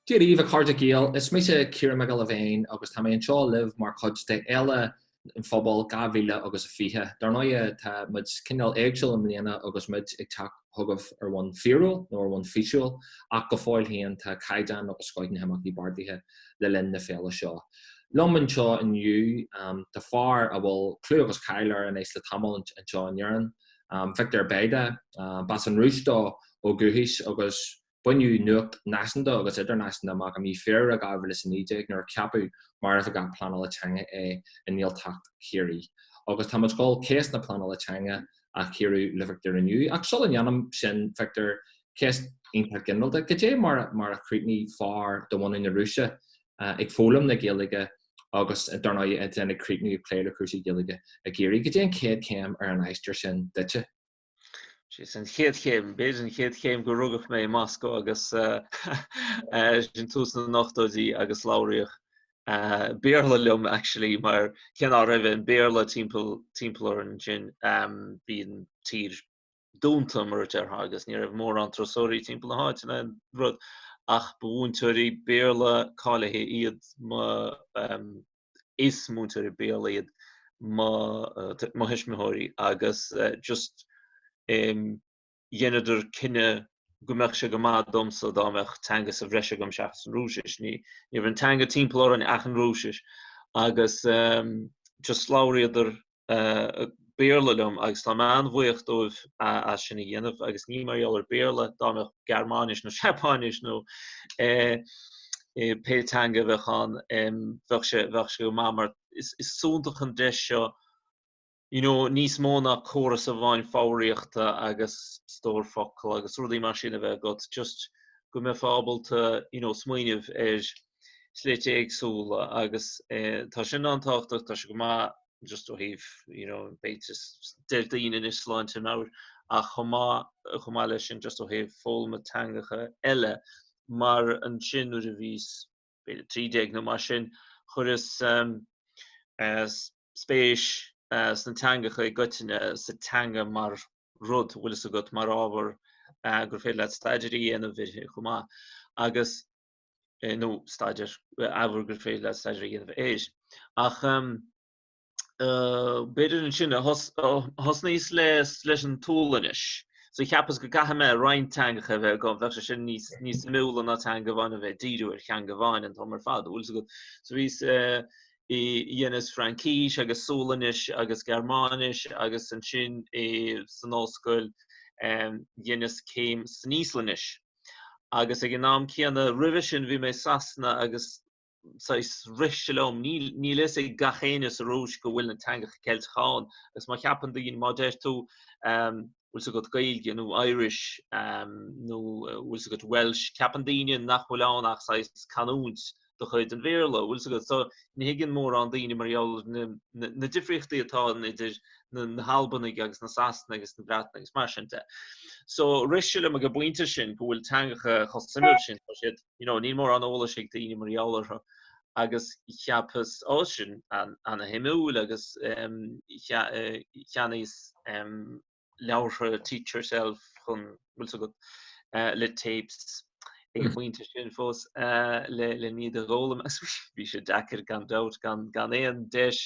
Deirí bh Chlár Gaeilge is mise Ciarraí me go lehéin agus tá mé anseo libh mar chuid de eile an phobail 2000 agus a fiche. Darnáide tá muid cinál éagsúil am líana agus muid ag teach thugah ar bhain fiúil nó ar bhain fiisiúil ach go fáil haon tá caighdeán agus scoideanna amach í bardaithe le linn na féile seo. Loman seo inniu de fearr a bhfuil clú agus cailear an éis le tamil anseo inhearan. Victor Bayda bas an Rúis dó ó gúthais agus buinniu nuacht nationda agus internationda amach a mí fear a gabhfuil is an idir nuair ceapú mar a bheith pleanála teanga é in Níl Teach Chiarraí. Agus tá muid gáil céas na pleanála teanga a Chiarraí le Victor inniu. Ach sol an dhéanam sin Victor céas iontar ginnealta go dé mar a chríochnaí fearr do bhain na Rúise ag fhoghlaim na Ghaeilge agus darnáid ag chríochnaí pléile cúsaí Ghaeilge a gCiarraí go dé an céad céim ar an éistear sin duite. She's an chéad chéim, béidir an chéad chéim go rugach mé Moscow agus sin 2008 agus láiríoch béarla liom actually mar ceanna raibh an béarla timpeall an sin bhíon tír dúnta mar agus ní raibh mór an trosóirí timpeall na háit na rud ach búntúirí béarla cáilethe iad is múntúirí béarla iad má hisismithirí agus just dhéanaidir cinenne gombeadh sé go maith domsa dámbeadh teanga sa bhreise gom seachas an Rúis ní bhar an teanga timpeall an ach an Rúis agus just láiríodir béarla liom agus tá an bhuaocht dóibh a sinna dhéanamh agus ní mar ar béarla dámbeadh Gearmánis nó Seapánis nó péteanga bheitchan bheadh sé go maith mar is súntaach an deis seo níos móna choras a bhain fáiríochta agus stór focail agus rudaí mar sin a bheith got just go mé fábalta smaoineh sléite éagsúla agus tá sin antáchtach tá sé go maith just ó híh beitis deirdaoine is sláinte náir a chomá leis sin just ó híh fólma teangacha eile mar an sin nuair a bhís beidir 30 nó mar sin churas spéis san teangacha i gcoiteanna sa teanga mar rud bhfuil a go mar ábhar gur féad le staidirí dhéanamh chumá agus nó staidir ábhar gur féad le staidirí dhéanamh éis ach beidir an sin thos níos leis an túlanis so cheappas go gaithe roinn teangacha bheith go bheith sin níos múla na teanga bhain a bheith díú ar cheanga bhain an tomar fad bhfuil go so bhís I dhéanas Francíis agus Súlanis agus Gearmánis agus an sin san óscoil dhéanas céim san Íslanis. Agus ag an nám céanna roimhe sin bhí mé sasna agus riste lom ní leis ag gachéanas a Rúis go bhfuil na teangacha ceilt cháin agus má cheapan daoine má deir tú bhfuil sa go Ghaeilge nó Irish nó bhfuil sa go Welsh ceapan daoine nach bhfuil annach canúnt do chuid an bhéarla bhfuil sa go so ní higginn mór an daoine mar na difriúchtaí atá idir na Halbannaigh agus na Sasna agus na Bratna agus mar sinnte. So riste le a go buinte sin go bhfuil teangacha chosimil sin siad ní mór an óla sé daoine mar eolar agus cheappas sin an a himúil agus cheannaíos leabhar teacher self chun bhfuil sa go le tapes ag buinte sin fós le níad a rólam as bhí sé dachar gan dát gan éon deis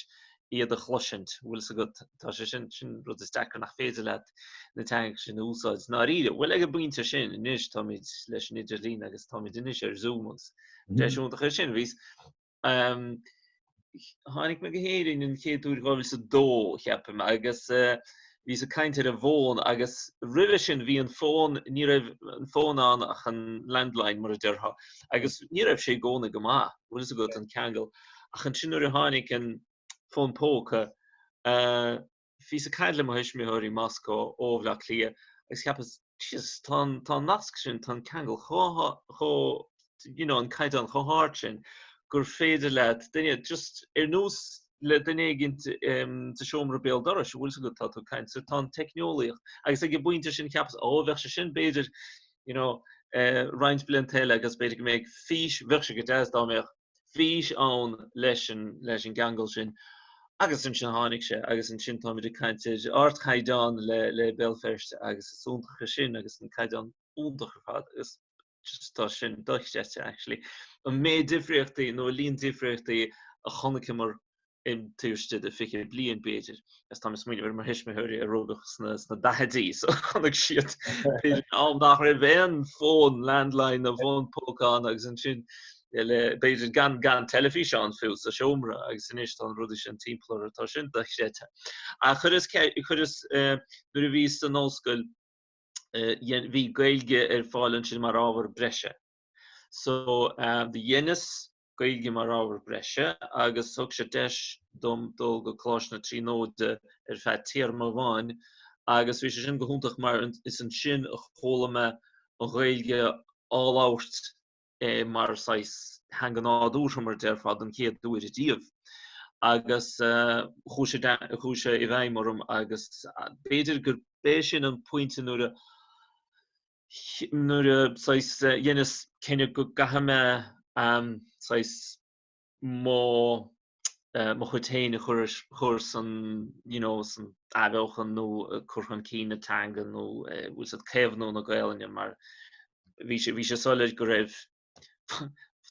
iad a chluisint bhfuil sa go tá sé sin rud is dachar nach féidir leat na teanga sin úsáid ná ríide bhfuil ag a buinte sin inis táid leis an idirlín agus táid inis ar Zoomos deisiúnta sin bhís tháinig me go héirín in chéadúir gáil sa dó cheapim agus bhí a caint ar a bhón agus riile sin bhí an fón ní raibh an fón an ach an landline mar a deartha agus ní raibh sé gcóna go maith bhfuil sa go an ceangal ach an sin nuair a tháinig an fón póca bhí a caint le hisismithirí Moscow óbhlach lia agus cheappas tá nasc sin tá ceangal an caint an chothart sin gur féidir leat duine just ar nús le duine gint sa seomra béal doras bhfuil sa go táú caint so tá techneolaíoch agus ag buinte sin ceappas bheith sé sin béidir roinnt bliantéile agus beidir go méid fís bheith sé go deas dáméoch fís ann leis an gangal sin agus an sin tháinig sé agus an sin táid cainte ort caiidán le Belfast agus súntacha sin agus an caiidán úntacha fad agus just tá sin dochte actually. An mé difriúchtaí nó líon difriúchtaí a chonaice mar in tuiste de fiche blian beter. As tam smuile mar hisisme huir a rugach sna dahadí, so chonig siad al nach bhéan fón landline a bhón póán agus an sin beidir gan telefís an fiú a siomra agus san is an rudi an timpplair atá sin dachséte. A churis nu a ví an nóscoil hí Ghaeilge fáilann sin mar ábhar breise. So de dhéananis Ghaeilge mar ábhar breise agus thug sé deis dom dul go chlásna trí nóide feadh tír má bháin agus bhí sé sin go húntaach mar is an sin a chólame an Ghaeilge áláirt mar hangan áúr mar der fad an chéad dúir a díobh. Agus chúise I bhaim marm agus beidir gur bé sin an pointe nuair dhéananis cinenne go gahame má chutéine chuir san athbheochan nó chuchan cína teanga nó bhfuil sa céimhnú na Ghaeilge mar bhí sé soilead go raibh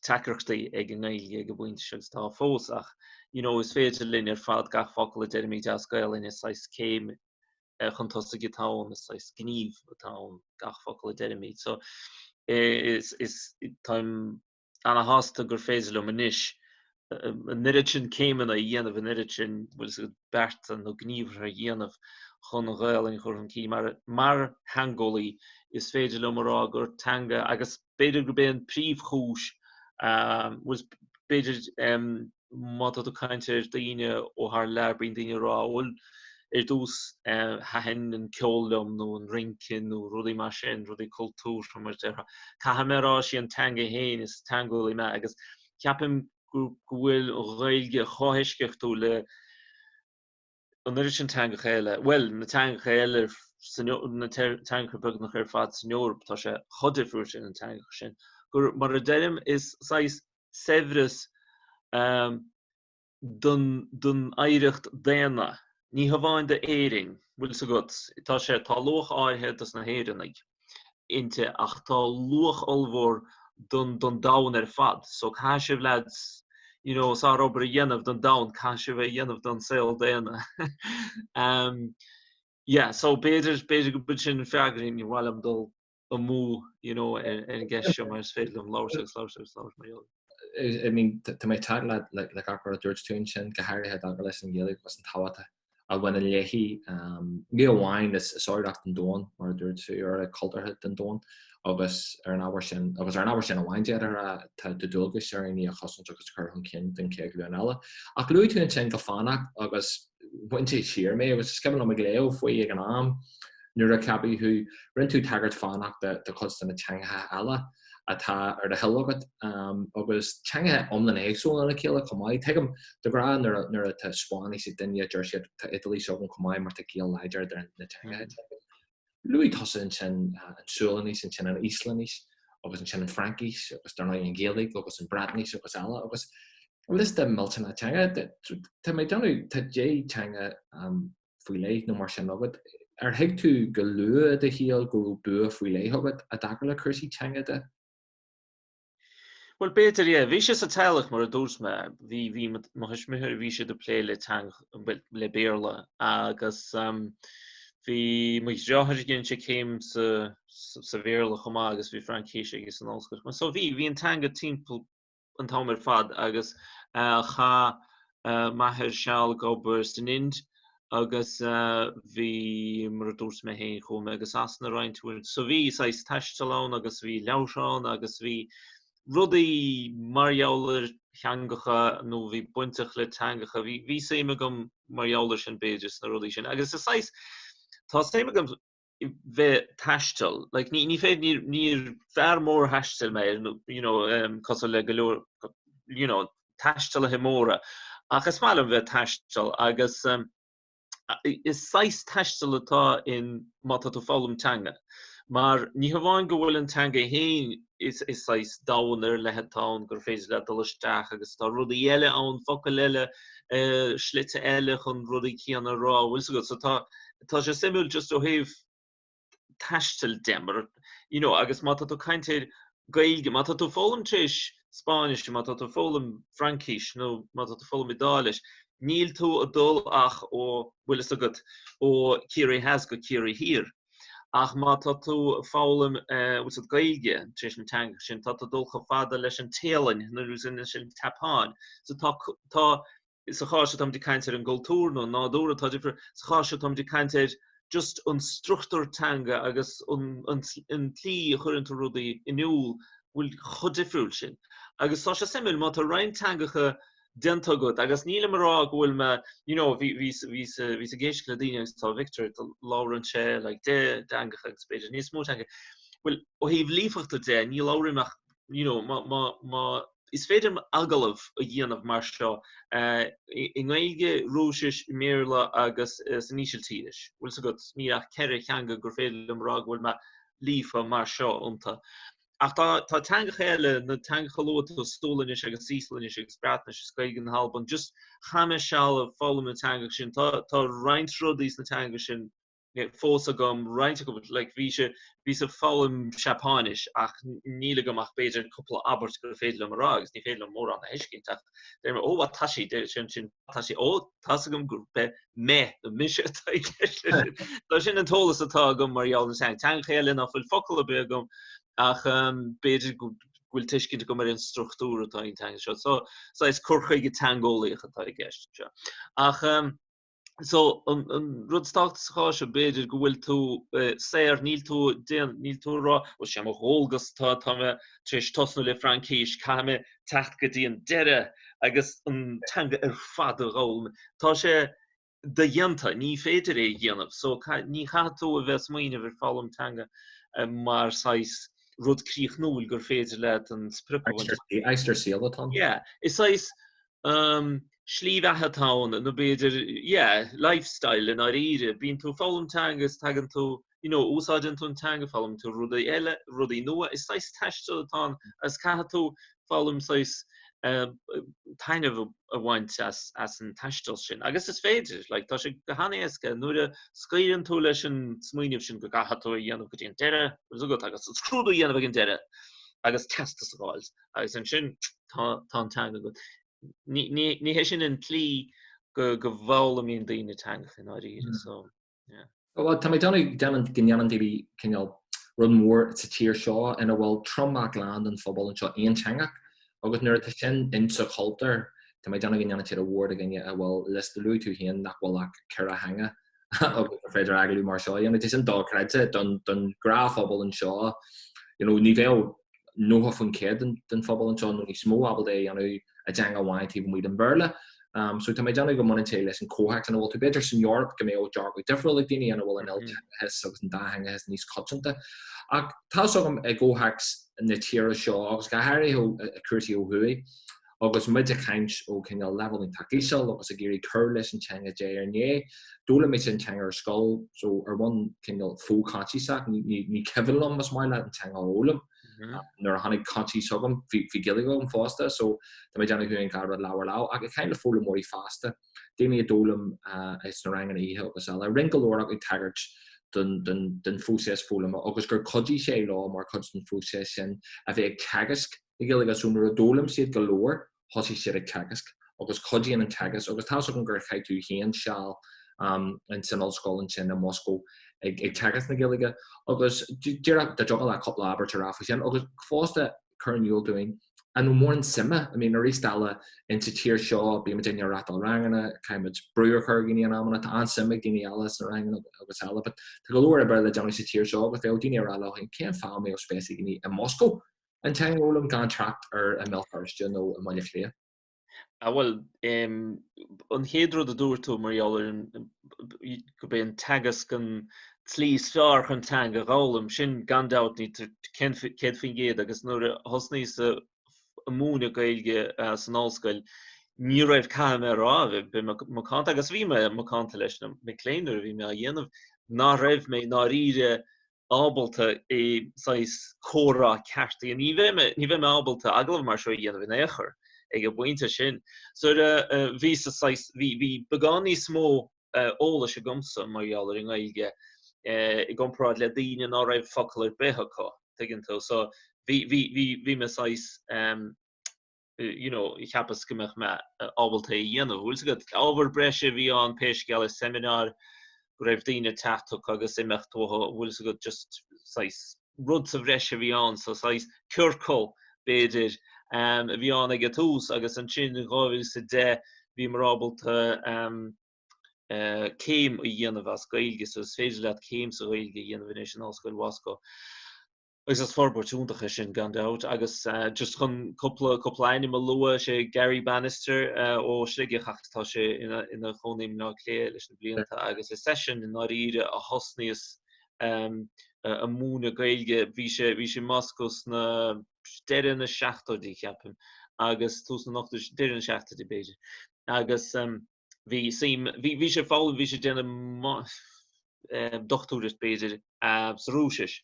takeachtaí ag an Ghaeilge go bhainte segus tá fós ach is féidir linn fad gach focail deirmí deas Ghaeilge is céim chun tosta go tán is gníomh atá gach focail deirmí. So is time anna hásta gur féidir le manis an niritin céimen a dhéanamh an niritin bhfuil sa bert an nó gníomhar a dhéanamh chun an Ghaeilge chur an cí mar hangólaí is féidir le marrá gur teanga agus beidir go ben príomhchúis was beidir má tú caintear daoine ó haar leabhrín daoine ráhfuil dús hahen an ceollam nó an rincin nó rudí mar sin rudí cultúr mar deartha. Tá mérá sí an teanga héin is teangólaí me agus ceapim go bhfuil Ghaeilge chotheisceachtú le an niritin teanga chéile. Well, na teanga chéile na teanga bug nach fad san Eorp tá sé chodifriúil sin an teanga sin. Gur mar a deim is severas dun éireacht déana. Ní haváin de éiring bhfuil sa gut. Tá sé tá luach áithe as na héireannig inte ach tá luach olmhór dun daun fad. So cá sibh lads sá obair a dhéanamh don daun cá sibh a dhéanamh don saoil déana. So beidir go bud sin feagarín ní bhfuil am dul a mú an gceiste mar féidir am láir mar. I mean, to my tag like akkur George Tune sin gCiarraí had agur leis an Ghaeilge was an táhata a when a lehi ní amháin is sóireacht an dóin mar dúirt tú ar a cultúrthe den dóin agus ar an ábhar sin a bhain dead tá de dulgus searí a chasan agus chur an cin den cé go eile ach luú tú an sin go fánach agus buinte siar mé agus sciban am léo faoi ag an am nuair a cabí hu rinn tú tagart fánach de chus na teangathe eile atá ar de hiilagad agus teanga omlan éagsúil na céile cumáid teagam de gra nuair a tá spáinní sé duine dúirsiad tá Italy segan cumáid mar tá cíal leidir na teanga. Luí tosa an sin an Súlanís an sin an Íslandís agus an sin an Frankís agus darna an Gaeilge agus an Bratnís agus eile agus lis de miltena teanga tá mé donú tá dé teanga faoi léith nó mar sin agad ar hiig tú go lua de híal go bu faoi léith agad a dagar le chuirsí teanga de. Well, beter bhí sé sa teilech mar a dús me hí mar hisismithir bhí sé de plé le teang le béarla agus hí mu deáthir ginn sé céim sa bhéarla chumá agus bhí Frankíise agus an óscoil. So bhí an teanga timppla an táimir fad agus cha maithir seall gobar san Ind agus bhí mar a dús me héin chum agus as na roiintúil. So bhí teistalán agus bhí leabhsán agus bhí rudí marjouler cheangacha nó bhí buintach le teangacha hí séime gom marjouler sin beidir na rudí sin agus tá séime gom bheith teistal like ní féad níor fear mór heistal mé cos le goleor teistal a himóra ach is mála bheith teistal agus is 6 teistal atá in mata tú fálam teanga mar ní haváin go bhfuil an teanga héin is dánar le hetán gur féidir le dolisteach agus tá rudí eile ann focail eile slite eile chun rudí cíanna rá bhfuil sa go so tá sé simúil just ó héh teistal demar agus má tú caintear Ghaeilge, má tá tú fólam tríis Spáis, má tá tú fólam Frankis, nó má tá tú fólam Idális, níl tú a dul ach ó bhfuil is agad ó Chiarraí has go Chiarraí hir. Ach má tá tú fólam was it Ghaeilge tríis an teanga sin, tá tú dul go fada leis an téalainn nó sin sin tapáin. So tá is a cháise am di caintear an gultúr nó nádúra tá difriúil, is a cháise am di caintear just an struchtúr teanga agus an tlí chuirint rudaí inniuúil bhfuil chud difriúil sin. Agus tá sé simil má tá rein teangacha denta good, agus níl marrá bhfuil me, ví a géisce daine tá Victor láran sé like de angacha agus beidir níos mó teanga. Well, ó híh lífachta de, ní lárimach, má is féidir agalah a dhéanamh mar seo i Ghaeilge, Rúis, Méarla agus san níosiltíris. Bhfuil sa go míach Kerry teanga gur féidir marrá bhfuil me lífa mar seo ionta. Ach tá teanga chéile na teanga chalóta stólanis agus síslanis agus bratnis is Ghaeilge na halban just chaime seall a fálam na teanga sin tá roinnt rudís na teanga sin fósa gom roinnt go like ví se fálam Seapánis ach níla gom ach beidir couple abert gur féidir marrá agus ní féidir mór an heiscin ach déir ó wat taisi de sin taisi ó tasa gom gur be me na mise tá sin an tólas atá gom mar jaall na teanga chéile nach fuil focail a be gom ach beidir bhfuil tuiscint go mar an struchtúr atá in teanga seo. So is curchaige teangólaíoch atá I gceist seo. Ach so an rudstachtas cháise beidir go bhfuil tú séir níl tú rá ó sem a hógas tá me tríis tosnú le Frankis chaime techt go dtíon deire agus an teanga ar fad a ghol. Tá sé de dhéanta ní féidir é dhéanamh, so ní chatú a bheits muoine bhar fálam teanga mar sais rud críochnúil gur féidir le an sprippa. Eister síl atá? Yeah, is sais slíomhethe tána nó beidir lifestyle in áíre, bíonn tú fálam teangas tagan tú úsáidin tú teanga fálam tú rudaí eile rudaí nua is sais teiste atá as cathe tú fálam sais tainmh a bhaint as an teistil sin. Agus is féidir, like tá sé go hanaéasca nuair a scaoilann tú leis an smaoinemh sin go gatha tú a dhéanamh go dtíon deire, agus is cruúdú dhéanamh an deire agus testas a gháil. Agus an sin tá an teanga go. Ní hé sin an tlí go bhla íon daoine teanga in áíre, so yeah. Well, tá mé dean gneanan daoibh cinneal rud mór sa tír seo ina bhfuil tromach land an fphobal an seo aon teanga agus nuair a sin insa cultar tá mé deanna gneanna tíar a bhór a gine a bhfuil lis de luú tú híon nach bhfuil ach ceir a hanga agus féidir agalú mar seo. It is an dóchreide don grá fphobal an seo. Ní bhéh nóha fan céad den fphobal an seo nó ní smó abal é a deanga bhaint even muid an Bhirle. So tá mé deanna go muna té leis an cóhacht an bhfuil tú beidir san Europe go mé ó dear go difriúil daoine an bhfuil an ilthes agus an dáhanga hes níos cotsanta. Ach tá sogam ag cóhachts na tíra seo agus gCiarraí a cuairtaí ó thuaí agus muid a caint ó cinneal level in takeísal agus a géirí chur leis an teanga dé ar né. Dúla mé sin teanga ar scoil, so ar bhain cinneal fócátíach ní cehilam mas mai le an teanga ólam. Nuair a tháinig cantí sogam fi Ghaeilge an fásta, so tá mé deanna chuin garad leabhar lá ach a kind of fóla mórí fásta. Déine a dólam is na rangan ihe agus eile ringelóach ag tagart den fúsés fólam agus gur codí sé lá mar cod an fúsés sin a bheith ag teagask i Ghaeilge so nuair a dólam siad go leor hosí siad ag teagask agus codí an teagas agus tá sogam gur chaitú héan seall in sin ollscoil sin in Moscow ag teagas na Ghaeilge agus dúra de jogal a couple aber tarafo sin agus fásta churniúil doing an mór an sima. I mean, a ristala into tír seo bí me dinne ratal rangana caiimid breúir chuganí an amna tá an sima daoine eile na rangana agus eile, but tá go leor bre le deanna sa tír seo agus bheith daoine eile hin céan fá mé ó spéisi gní in Moscow an teanga ólam contract ar a Melfirste nó a Maile Flia. Well, an héadró a dúirtú mar jaall go bé an teagas gan tlí fearr an teanga gálam sin gandát ní céad fin géad agus nuair a hosníos a múna Ghaeilge san áilscoil ní raibh caim rá be má cant agus bhí me má canta leis na léinar bhí me a dhéanamh ná raibh mé ná ríre ábalta é córá ceartaí ní bheith me ábalta aglah mar seo dhéanamh in éair ag a buinte sin. So hí beganí smó óla se gomsa mar jaall in Ghaeilge i gomráid le daine ná raibh focail ar betheá tuigeann tú. So bhí me sais ich heb es gemach me ábalta dhéanamh bhfuil go ábhar breise bhí an péisceáil seminar go raibh daoine teach agus imimechttótha bhfuil go just sais rud sa bhreise bhí an so sais curcol béidir bhí an ag tús agus an sin gáhfuil sa de bhí mar ábalta céim i dhéanamh as Ghaeilge so is féidir leat céim sa Ghaeilge dhéanamh in an áscoil Wasco. Agus as forbartúntacha sin gandát agus just chun coppla aine lua sé Gary Bannister ó sligechachtá sé ina chonim ná clé leis na blianta agus is session in áíre a hosníos a múna Ghaeilge bhí sé Mascos na deire na seachtadí cheapim agus tús na nachtar deire na seachtadí béidir agus bhí sé fáil bhí sé déanana dochtúris béidir sa Rúis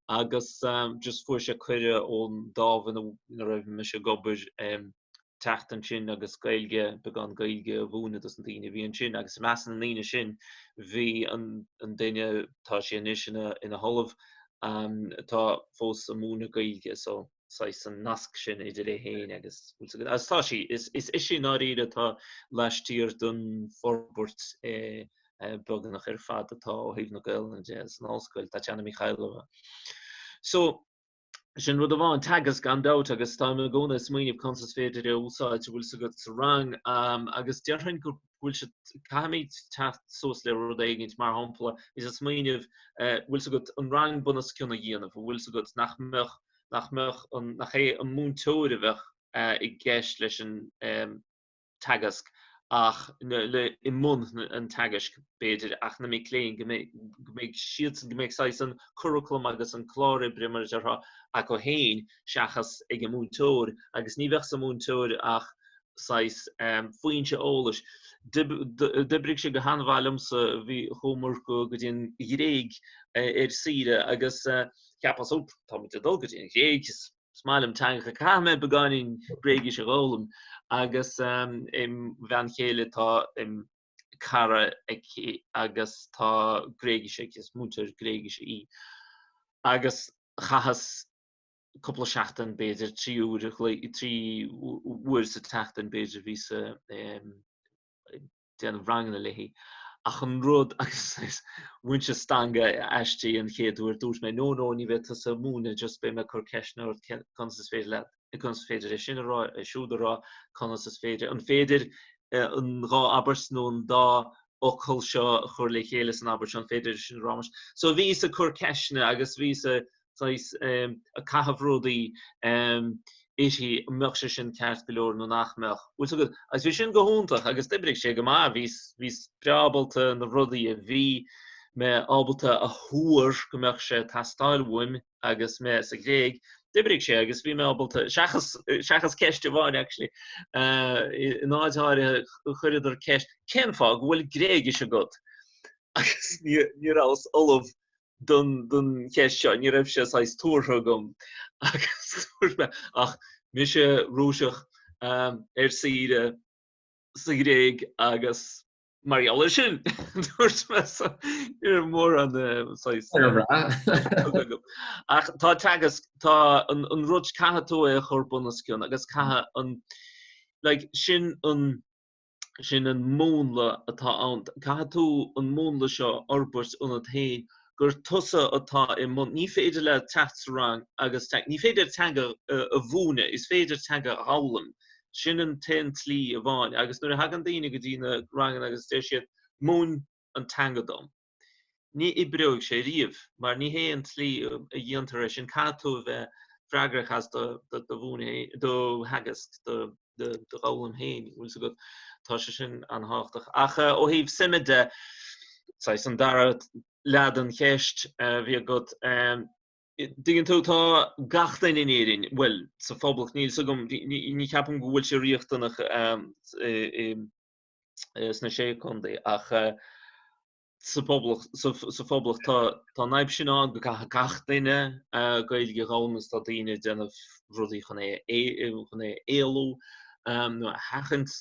agus just fuair sé chuire ón dáhan na raibh me se gobar techt an sin agus Ghaeilge began Ghaeilge a bhúna dus an daoine bhí an sin agus meas an líine sin bhí an daine tá sé inis ina tholamh tá fós a múna Ghaeilge so sais an nasc sin idir é héin agus tá sí is sin áíre tá leistír don forburt began nach ar fad atá ó híh na Ghaeilge an áscoil Tatjana Michailova. So sin rud bháin tagas gandát agus tá me gona smaoineh consas féidir úsáid bhfuil sa go sa rang agus dearthain go bhfuil se caiimiid techt sos le rud éigint mar hampla is a smaoineh bhfuil sa go an rang bunas cionna dhéanamh bhfuil sa go nach é an múntóide bheith I gceist leis an tagasc ach le I mun an tagasc béidir ach na mé léin go méid siad go méid sais an curriculum agus an chláir brimar deartha a go héin seachas ag an múntóir agus ní bheith sa múntóir ach sais faointe ólais dibrig sé go hanbhhailm sa bhí chomar go dtíon gréig sire agus ceapas ó tá mu dul go dtíon gréig smáilm teanga cha beganin gréige se rólam agus bhean chéile tá cara agus tá gréige sé is mútar gréige sé í agus chahas couple seachtain béidir trí uair sa teachtain béidir ví sa den rangna lehí ach an rud agus winse stanga eistí an chéadúir dúirt mé nó ní bheith sa múna just be me chur ceisna consas féidir le consas féidir é sin rá siúdarrá consas féidir an féidir an rá abers nó an dá ochil seo chur le chéile an abers an féidir sin rámas so ví sa chur ceisna agus ví a cahabhródaí éisi meachse sin ceart golóir nó nachmeach. Bhfuil so good as bhí sin go húntaach agus dibrig sé go má vís preábalta na rudaí a bhí me ábalta a thuair go meach sé tastáilmhaim agus me sa gréig dibrig sé agus bhí me ábalta seachas ceiste bháin actually in áideáire chuidir ceist cenfá bhfuil gréig is a god agus ní rás olamh don ceist seo ní raibh sé sais túrtha gom agus ach mi sé rúiseach sire sa gréig agus Mariala sin dúirt me mór an ach tá tagas tá an rud caithe é chorbunas ciún agus caithe an sin an múnla atá an caithe tú an múnla seo orbert an héin gur tusa atá I mun ní féidir le techt rang agus ní féidir teanga a bhúna is féidir teanga álam sin an ten tlí a bháin agus nuair a hagan daoine go dtíine rangan agus dé siad mún an teanga dom. Ní I breog sé riamh mar ní hé an tlí a dhéantar sin catú bheith freigrach as do bhúna do hagas do álam héin bhfuil so go tá sé sin an háchtach ach ó híh simide sais an dara lead an cheist bhí god Dígann tú tá gachtain in éirin well sa fáblach níl so gom ní ceapam go bhfuil sé riachtanach sna sé chundé ach sa fáblach tá naib sin an go gachtaine Ghaeilge rámas tá daoine déanamh rudaí chun é éalú nó a hachant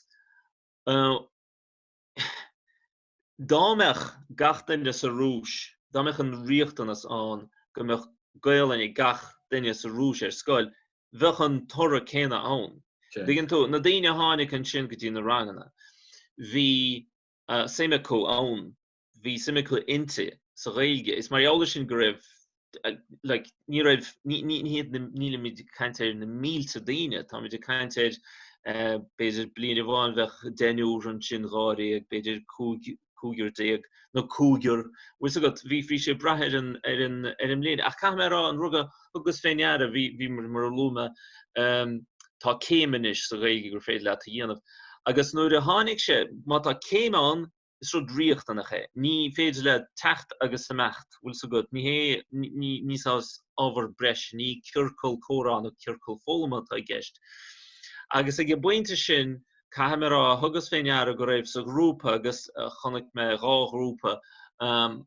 dámeach gachtaine sa Rúis dámeach an riachtanas an go meach Gael in gach duine sa Rúis scoil, bheachan tora céine ann. Digan tú, na daine hánig an sin go dtí na rangana. Bhí Simico ann, bhí Simico inte sa Ghaeilge. Is mar eola sin go raibh ní mid caintear na mílte daine, tá mid caintear beidir bliana bháin bheith 10 úr an sin gáirí ag beidir cúgur déag nó cúgur. Bhfuil agat bhí frí sé brathir ar an mléad. Ach cha mé rá an rugga agus féinneara bhí mar lúma tá céimenis sa Ghaeilge gur féad le a dhéanamh. Agus nuair a tháinig sé, má tá céim an is rud ríochtanach é. Ní féidir le techt agus samecht, bhfuil so good. Ní sás ábhar breis, ní ciorcail córán ó ciorcail fólamá tá gceist. Agus ag buinte sin, caithim rá thugus féinneara go raibh sa grúpa agus chonig me rá grúpa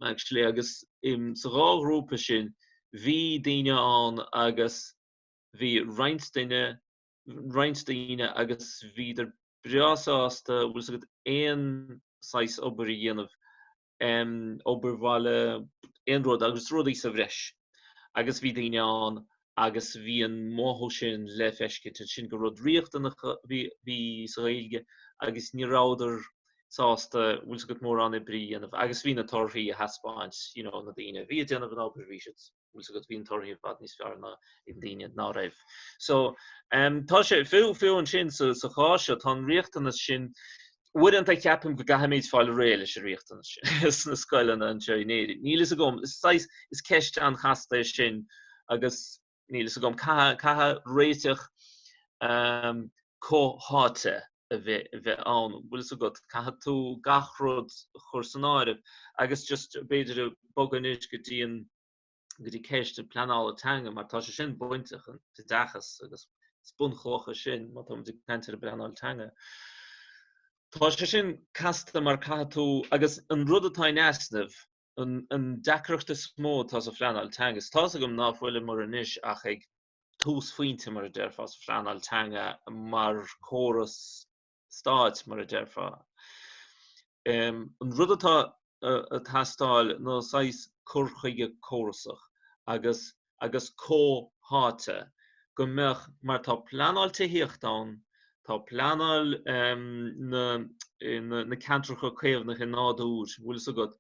actually agus sa rá grúpa sin, bhí daine an agus bhí reinsteine agus bhíidir briasásta bhfuil so good éon sais obair i dhéanamh obair bhaile éon rud agus rudaí sa bhreis. Agus bhí daine an agus bhí an móthó sin le feisce sin go rud ríochtanach bhí sa Ghaeilge agus ní ráidir sásta bhfuil so good mór an i brí dhéanamh. Agus bhí na torthaí a haspáint na daine. Bhí a déanamh an obair bhísead. Bhfuil so good bhí an torthaí a bad níos fearr na in daine ná raibh. So tá sé fiú an sin sa cháise tá ríochtanas sin wouldn't I ceapim go gahamid fáil réile sé ríochtanas sin. Is na scoileanna an seirnéad. Níl is a gom, is ceist an chasta sin agus níl is a gom caithe réiteach cóháte a bheith an. Bhfuil is a god caithe tú gachrod chur san áireamh agus just beidir a boganis go dtí ceist a pleanála teanga mar tá sé sin buinteach an te dachas agus spunchlocha sin má tá muid caintear a pleanála teanga. Tá sé sin casta mar caithe tú agus an rud atá neasnamh an deacreachta smó tá sa pleanála teanga. Tá a gom náfuile mar anis ach ag tús faointe mar a deirfá sa pleanála teanga mar chóras stáit mar a deirfá. An rud atá a stáil nó sais curchaige chórasach agus cóháte go mbeadh mar tá pleanáil tíocht ann, tá pleanáil na cantracha céimhnach in nád úr, bhfuil so good,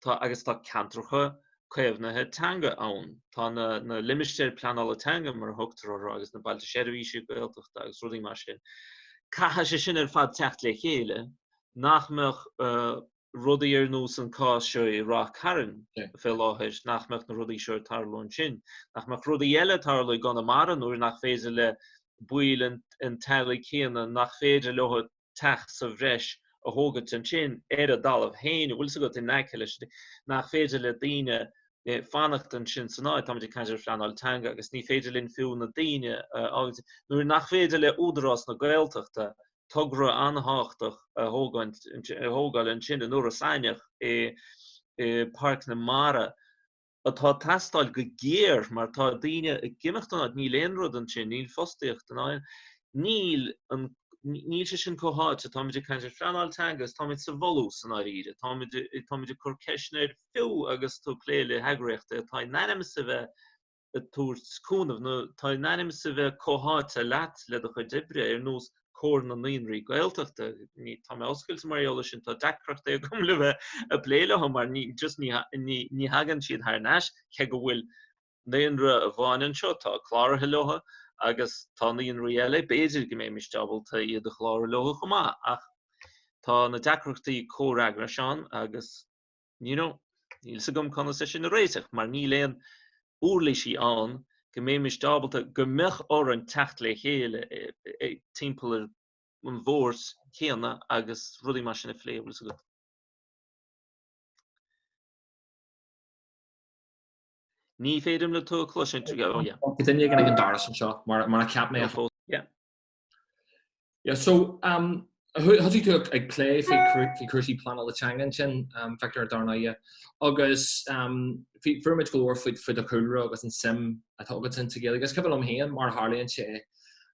agus tá cantracha céimhnathe teanga ann. Tá na limisteir pleanála teanga mar thugtar agus na bailte seirbhíse Gaeltachta agus rudaí mar sin. Caithe sé sin ar fad techt le chéile, nachmeach rudaí ar nús an cá seo i rá caran fé láthir, nachmeach na rudaí seo tarlún sin. Nachmeach rudaí eile tarlú gan amaran nuair nach féidir le bhfuil an teala céanna nach féidir le techt sa bhreis a thógad an sin ar a dalamh hain, bhfuil so go in neiceile nach féidir le daine fannacht an sin san áid, tá muid caintear pleanála teanga agus ní féidir linn fiú na daine nuair nach féidir le údarás na Gaeltachta tugra anháchtach thógáil an sin an nuair a saineach Parc na Mara atá tastáil go géir mar tá daine i gimimeachtainna níl éon rud an sin, níl fostaíocht an áin, níl sé sin cóháte, tá muid caintear pleanála teanga agus tá muid sa bholú san áiríre, tá muid chur ceisnéir fiú agus tú cléile heagreachta, tá naim sa bheith a túirt cúnamh, nó tá naim sa bheith cóháte leat le do chuid dibre ar nús cór na líonraí Gaeltachta. Tá mé oscailte mar eola sin tá deacreachta a gom le bheith a pléile mar ní hagann siad thar neis ce go bhfuil naonra a bháin seo tá chláir heilotha agus tá líonraí eile béidir go mé mistabhalta iad a chláir heilotha chomá ach tá na deacreachtaí córagra seán agus níl sa gom chuna sé sin a réiteach mar ní léon úrlaisí an go mé mistabhalta go mbeadh ar an techt le chéile timpeall an bhórs chéanna agus rudaí mar sin a phlé bhfuil so good. Ní féidir le tú cloisin tú go Continue gan an daras an seo mar a ceap mé fó. Yeah, so hudí tú ag clé fé cuasí pleanála teanga sin Victor darnaige agus firmid go leor fud a chuúra agus an sim atá agad sin tugeal agus cebal am héan mar Harlaíonn sé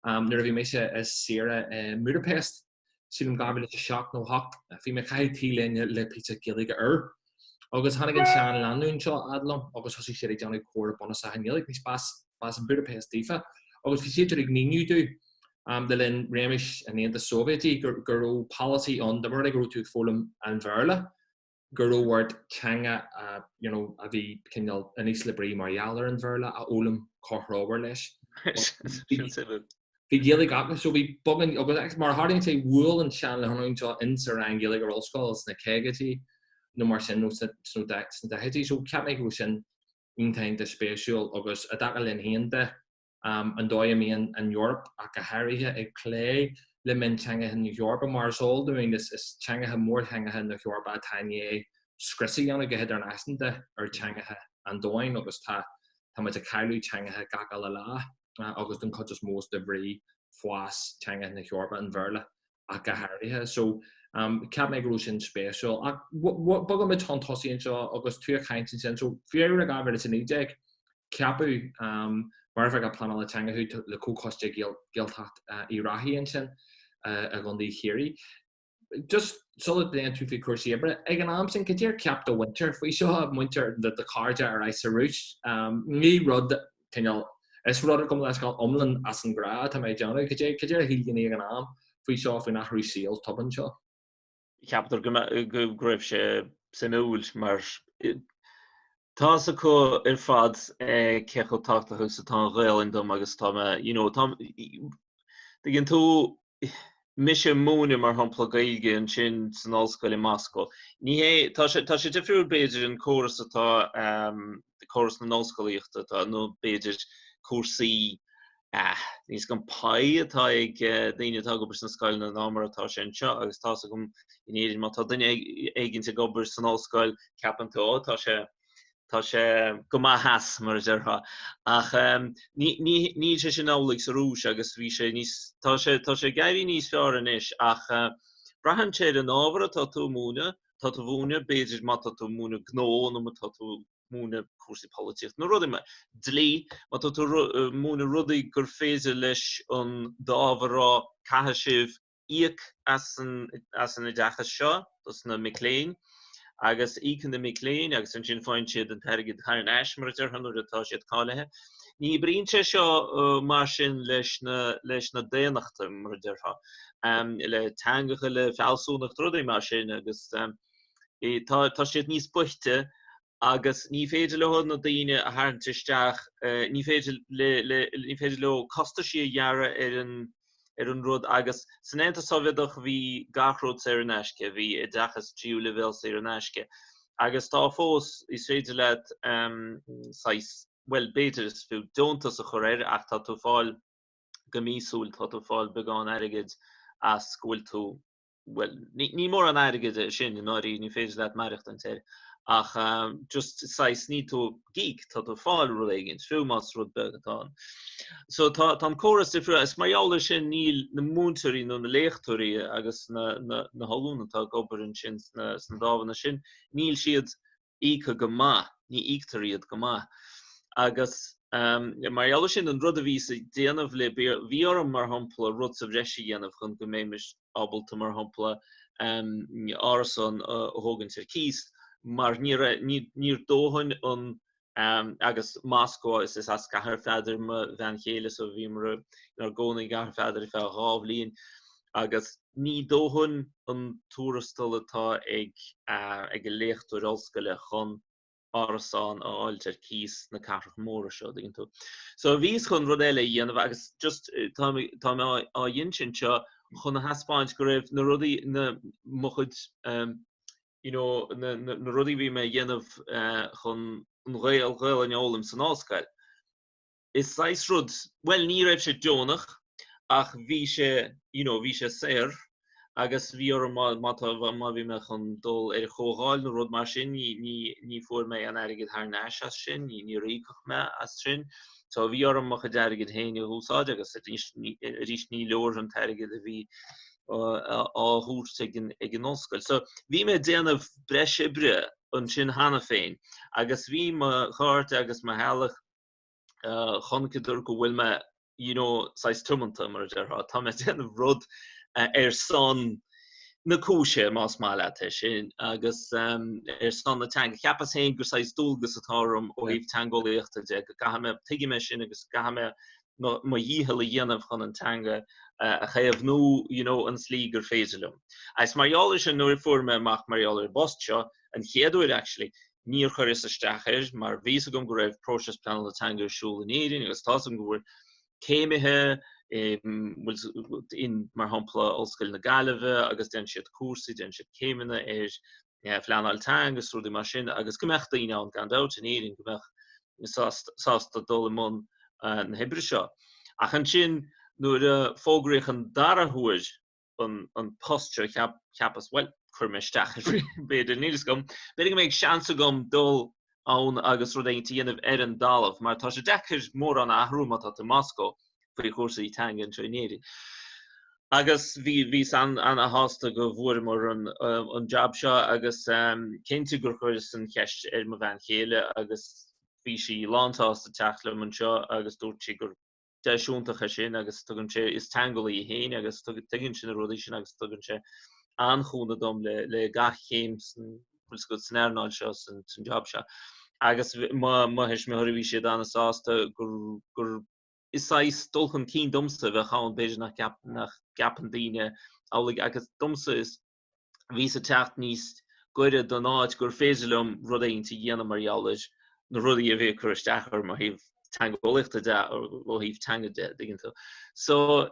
nuair a bhí mé sé is siar Budapest sílim gabhfuil le seach nó hach bhí me caiith tíléine le pizza Ghaeilge agus tháinig an seán leanún seo adlam agus thosaigh sé ag deanna cóir buna sa Ghaeilge níos pas as an Budapest dífa. Agus fi séidir ag níniu dú de linn réimiis an éanta Sovietí gur policy an de bhar ag tú fólam an bhirla gur word teanga a bhí cinál an níos librí marialar an bhirla a ólam chothróbar leis. Bhí Ghaeilge agus so bhí bogan agus mar harding sé bhfuil an sean le hanúintá insar an Ghaeilge ar ollscoils na céigetí nó mar sin nó deití so ceap mé go sin intain de spéisiúil agus a daga linn héanta an dóigh míon an Europe a gCiarraí ag clé le min teanga in Europe mar sol doing is teanga mór teanga in Europe a taine scrisi anna go an asnta ar teanga an dóin agus tá muid a cailú teanga gaga le lá agus don cotas most de brí fuas teanga in Europe an bhirla a gCiarraí so ceap mé go sin spéisiúil ach bogam mit an tosíonn seo agus tú a caint sin so fiar a gabhar is in ideag ceapú mar bheith a pleanála teanga chu le cócoiste Gaeltacht Earraigh sin a gandí Chiarraí. Just solid blian tú fi cuasí ebre ag an am sin gotíar ceap do winter faoi seo winter de carja ar eis a Rúis ní rud cinál is rud gom leis gáil omlan as an gra tá méid deanna gotíar hílgan ag an am faoi seo faoi nach Rúis síl toban seo. Ceaptar go gréibh sé sanúil mar tá sa có ar fad cecho táachtacha sa tá Ghaeilge dom agus tá gin tú mise múna mar hampla Ghaeilge an sin san ollscoil i Moscow. Tá sé difriúil beidir an córas atá córas na ollscoilíochta tá nó beidir cuasaí níos gan pai atá ag daine tá gobar san scoil na námara atá sé anseo agus tá gom in éidir má tá duine éiginnta gobar san ollscoil ceapantá tá sé go maithas mar deartha ach ní sé sin álaigh sa Rúis agus bhí sé tá sé gairí níos fear inis ach brahan sé an ábhar tá tú múna tá tú bhúna beidir má tá tú múna gnó nó tá tú múna cuasaí políocht nó rudaí dlí má tá tú múna rudaí gur féidir leis an dábharrá cathe sibh íoc as an idechas seo dus na Mickléin agus íchan na Mickléin agus an sin fáin siad an teirgid thar an eismar hanú atá siad cáilethe. Ní brínte seo mar sin leis na déanachta mar deartha le teangacha le fealsúnacht rudaí mar sin agus tá siad níos buchte agus ní féidir le hod na daine a hairntisteach ní féidir le costa sí dhearra ar an rud agus san éanta soviadach bhí gachród ar an eisce bhí i dachas tríú le bhéil ar an eisce agus tá fós is féidir leat well beidir is fiú dontas a choréir ach tá tú fáil go mísúil tá tú fáil beagán airgid as scoil tú well ní mór an airgid sin in áirí ní féidir leat maireacht an téir ach just sais ní tú geek tá tú fáil rud éigin fiú más rud beagán. So tá córas difriúil is marall sin níl na múntarí nó na léchtúirí agus na hallúna tá gobar an sin san dáhanna sin níl siad ícha go maith ní íchtaríad go maith agus marall sin an rud a ví déanamh le bhí orm mar hampla rud sa bhreisi dhéanamh chun go méimiis ábalta mar hampla árasan hógann tir cís mar níor dóhain an agus Moscow is as gahar feidir ma bhean chéile so bhí mar ar gcónaí gahar feidir i feadh ghábhlíonn agus ní dóhain an túrastal atá ag go léchtúir ollscoile chun árasán a áiltear cís na carach móra seo dingin tú. So bhís chun rud eile dhéanamh agus just tá mé á dhéon sin seo chun na haspáint go raibh na rudaí na mochuid na rudaí bhí mé dhéanamh chun an Ghaeilge an eolam san ollscoil. Is sais rud, well ní raibh sé deonach ach bhí sé séir agus bhí ar má bhí me chun dul ar chógáil na rud mar sin ní fuair mé an airgid thar neis as sin ní rícoch me as sin. So bhí ar mo deirgid héine húsáid agus rís ní leor an teirgid a bhí áthúirt ag an ollscoil. So bhí mé déanamh breis ibre an sin hana féin agus bhí ma cháirt agus ma healach chunicidir go bhfuil me sais tumanta mar deartha tá mé déanamh rud ar son na cúise más mála sin agus san na teanga ceapas hain gur sais dulgus atám ó híh teangolaíochta de go gaime tuigiime sin agus gaime má dhíhall dhéanamh chun an teanga a chéamh nó an slí gur féidirlumm. Ais marall sin nuair fuairme amach marall bostseo an chéadúir actually níor chuir is isteachir mar ví gom go raibh próses pleanáil teanga siúil in éirí agus tá go bhfuil céimithe in mar hampla ollscoil na Ghaeilge agus den siad cuasaí den siad céimeanna pleanáil teanga agus rudí mar sin agus gombeach daoine an gandát in éirí gombeach sásta dul món na Hebre seo. Ach an sin nuair fógraíoch an dara thuair an posture ceapas well chuirmeisteach beidir níos gom. Beidir go méid seansa gom dul ann agus rud éonta dhéanamh an dálamh, mar tá sé deachir mór an ahrú má tá Moscow faoi chósaí teanga an trínéirí. Agus bhí an a hásta go bhfuair mar an job seo agus cinnte gur chuir san cheist mo bhean chéile agus bhí si lántásta teachla man seo agus dúirt si gur deisiúntacha sin agus tugann sé is teangolaí héin agus tugann sin a rudí sin agus tugann sé anchúna dom le gach chéim go san airnáil seo san job seo. Agus má heis mé thuirí siad an sásta gur isáis dulchan cín dumsa bheith chaáin beidir nach gapan daoine álaigh agus dumsa is ví a techt níos goire don áid gur féidirlumm rud éonta dhéanam marall na rudí a bheith chuisteachar mar híh teangolaíochta de ó híh teanga de. So